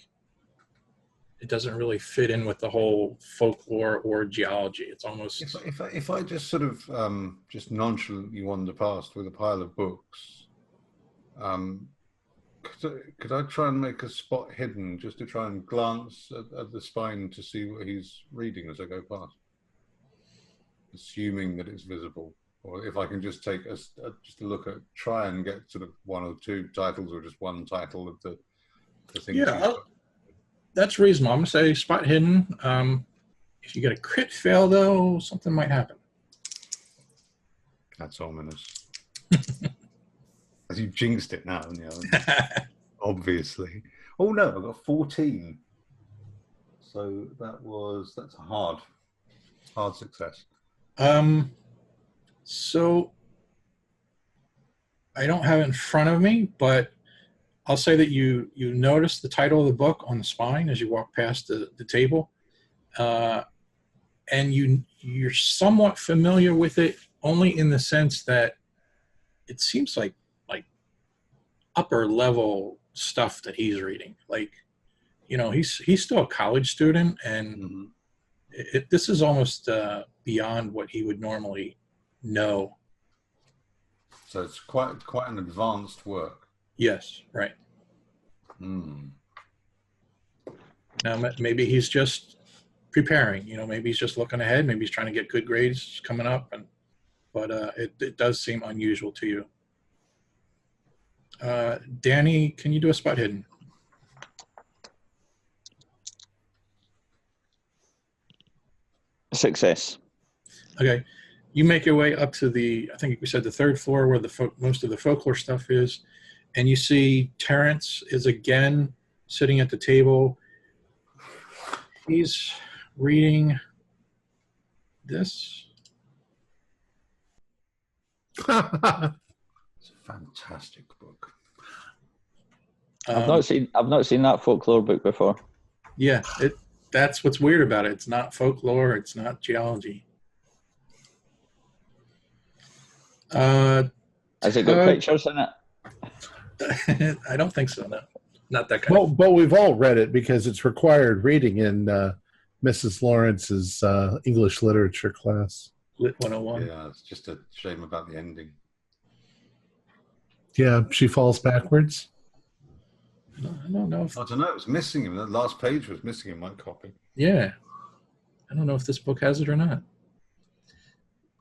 it doesn't really fit in with the whole folklore or geology. It's almost... If I just sort of just nonchalantly wander past with a pile of books, could I try and make a spot hidden just to try and glance at the spine to see what he's reading as I go past? Assuming that it's visible. Or if I can just take just a look at, try and get sort of one or two titles or just one title of the thing. Yeah, that's reasonable. I'm going to say spot hidden. If you get a crit fail, though, something might happen. That's ominous. As you jinxed it now, obviously. Oh no, I got 14. So that's a hard success. So I don't have it in front of me, but I'll say that you notice the title of the book on the spine as you walk past the table, and you're somewhat familiar with it only in the sense that it seems like upper level stuff that he's reading. Like, he's still a college student, and this is almost beyond what he would normally know. So it's quite an advanced work. Yes, right. Now, maybe he's just preparing. Maybe he's just looking ahead. Maybe he's trying to get good grades coming up. And but it does seem unusual to you. Danny, can you do a spot hidden? Success. Okay. You make your way up to I think we said the third floor where most of the folklore stuff is, and you see Terrence is again sitting at the table. He's reading this. It's a fantastic book. I've not seen that folklore book before. Yeah, that's what's weird about it. It's not folklore. It's not geology. Has it got pictures in it? I don't think so. No, not that kind. Well, but we've all read it because it's required reading in Mrs. Lawrence's English literature class. Lit 101. Yeah, it's just a shame about the ending. Yeah, she falls backwards. I don't know. I don't know. It was missing him. The last page was missing in my copy. Yeah, I don't know if this book has it or not.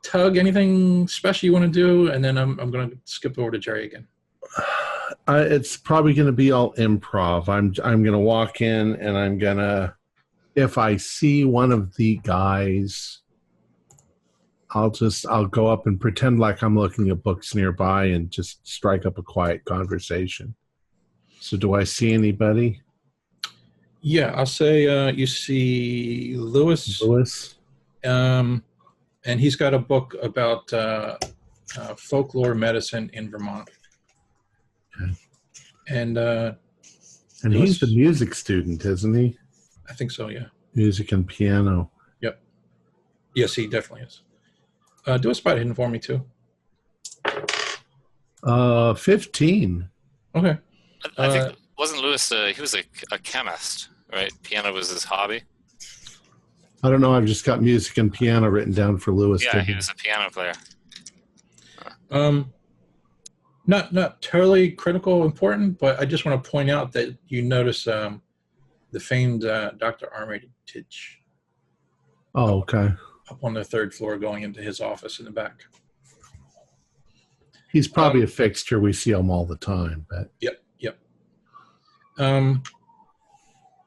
Tug, anything special you want to do? And then I'm going to skip over to Jerry again. It's probably going to be all improv. I'm going to walk in and I'm going to, if I see one of the guys, I'll go up and pretend like I'm looking at books nearby and just strike up a quiet conversation. So do I see anybody? Yeah, I'll say you see Lewis. And he's got a book about folklore medicine in Vermont. Okay. And he's the music student, isn't he? I think so, yeah. Music and piano. Yep. Yes, he definitely is. Do a spot hidden for me, too. 15. Okay. I think, wasn't Lewis, he was a chemist, right? Piano was his hobby. I don't know. I've just got music and piano written down for Lewis. Yeah, he was a piano player. Not totally critical important, but I just want to point out that you notice the famed Dr. Armitage. Oh, okay. Up on the third floor going into his office in the back. He's probably a fixture. We see him all the time. But Yep.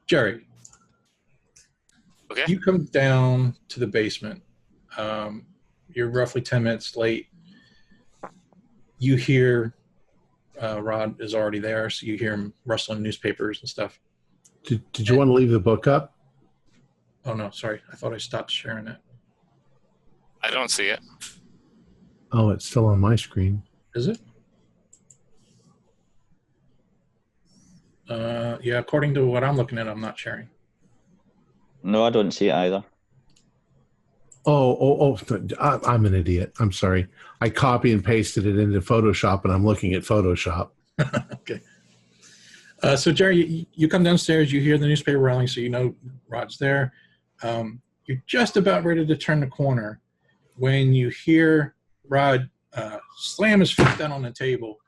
Jerry. Okay. You come down to the basement. You're roughly 10 minutes late. You hear Rod is already there, so you hear him rustling newspapers and stuff. Did you want to leave the book up? Oh, no, sorry. I thought I stopped sharing it. I don't see it. Oh, it's still on my screen. Is it? Yeah, according to what I'm looking at, I'm not sharing. No, I don't see it either. Oh, I'm an idiot. I'm sorry. I copy and pasted it into Photoshop, and I'm looking at Photoshop. Okay. So, Jerry, you come downstairs, you hear the newspaper rolling, so you know Rod's there. You're just about ready to turn the corner when you hear Rod slam his foot down on the table.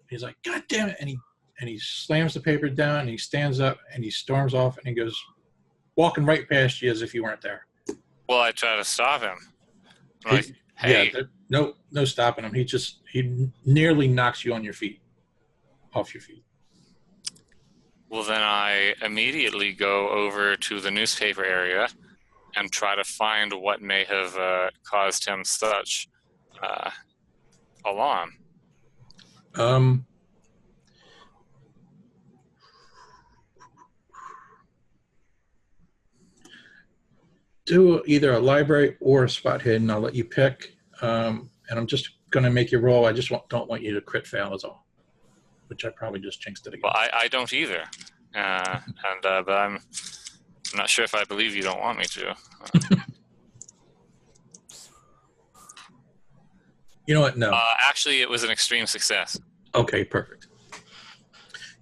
He's like, God damn it. And he slams the paper down, and he stands up, and he storms off, and he goes walking right past you as if you weren't there. Well, I try to stop him. I'm like, hey. Yeah, no stopping him. He nearly knocks you on your feet, off your feet. Well, then I immediately go over to the newspaper area and try to find what may have caused him such alarm. Do either a library or a spot hidden. I'll let you pick. And I'm just going to make you roll. I just don't want you to crit fail is all, which I probably just jinxed it again. Well, I don't either. But I'm not sure if I believe you don't want me to. You know what? No. Actually, it was an extreme success. Okay, perfect.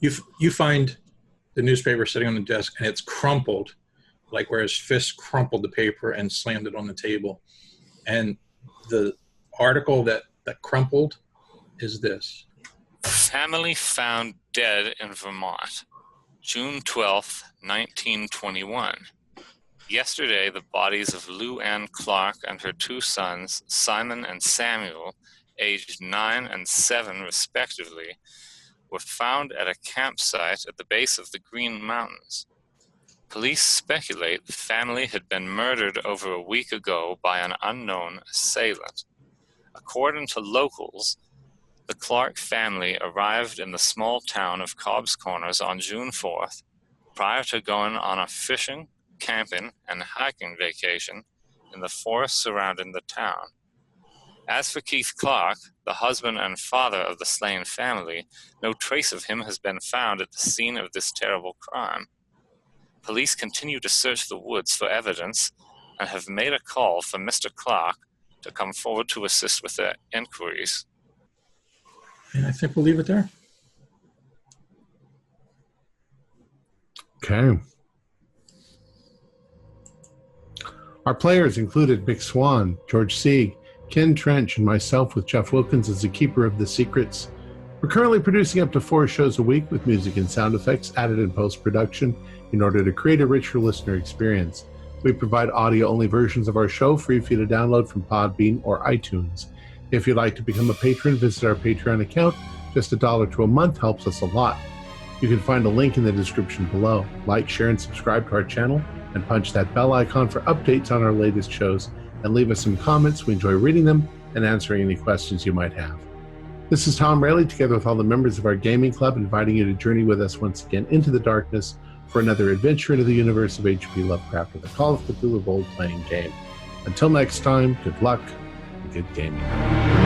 You find the newspaper sitting on the desk, and it's crumpled, like where his fist crumpled the paper and slammed it on the table. And the article that crumpled is this. Family found dead in Vermont, June 12th, 1921. Yesterday, the bodies of Lou Ann Clark and her 2 sons, Simon and Samuel, aged 9 and 7 respectively, were found at a campsite at the base of the Green Mountains. Police speculate the family had been murdered over a week ago by an unknown assailant. According to locals, the Clark family arrived in the small town of Cobb's Corners on June 4th, prior to going on a fishing, camping, and hiking vacation in the forest surrounding the town. As for Keith Clark, the husband and father of the slain family, no trace of him has been found at the scene of this terrible crime. Police continue to search the woods for evidence and have made a call for Mr. Clark to come forward to assist with their inquiries. And I think we'll leave it there. Okay. Our players included Mick Swan, George Sieg, Ken Trench, and myself with Jeff Wilkins as the keeper of the secrets. We're currently producing up to 4 shows a week with music and sound effects added in post-production in order to create a richer listener experience. We provide audio-only versions of our show free for you to download from Podbean or iTunes. If you'd like to become a patron, visit our Patreon account. Just $1 to a month helps us a lot. You can find a link in the description below. Like, share, and subscribe to our channel, and punch that bell icon for updates on our latest shows, and leave us some comments. We enjoy reading them and answering any questions you might have. This is Tom Rayleigh, together with all the members of our gaming club, inviting you to journey with us once again into the darkness for another adventure into the universe of H.P. Lovecraft with the Call of Cthulhu role-playing game. Until next time, good luck and good gaming.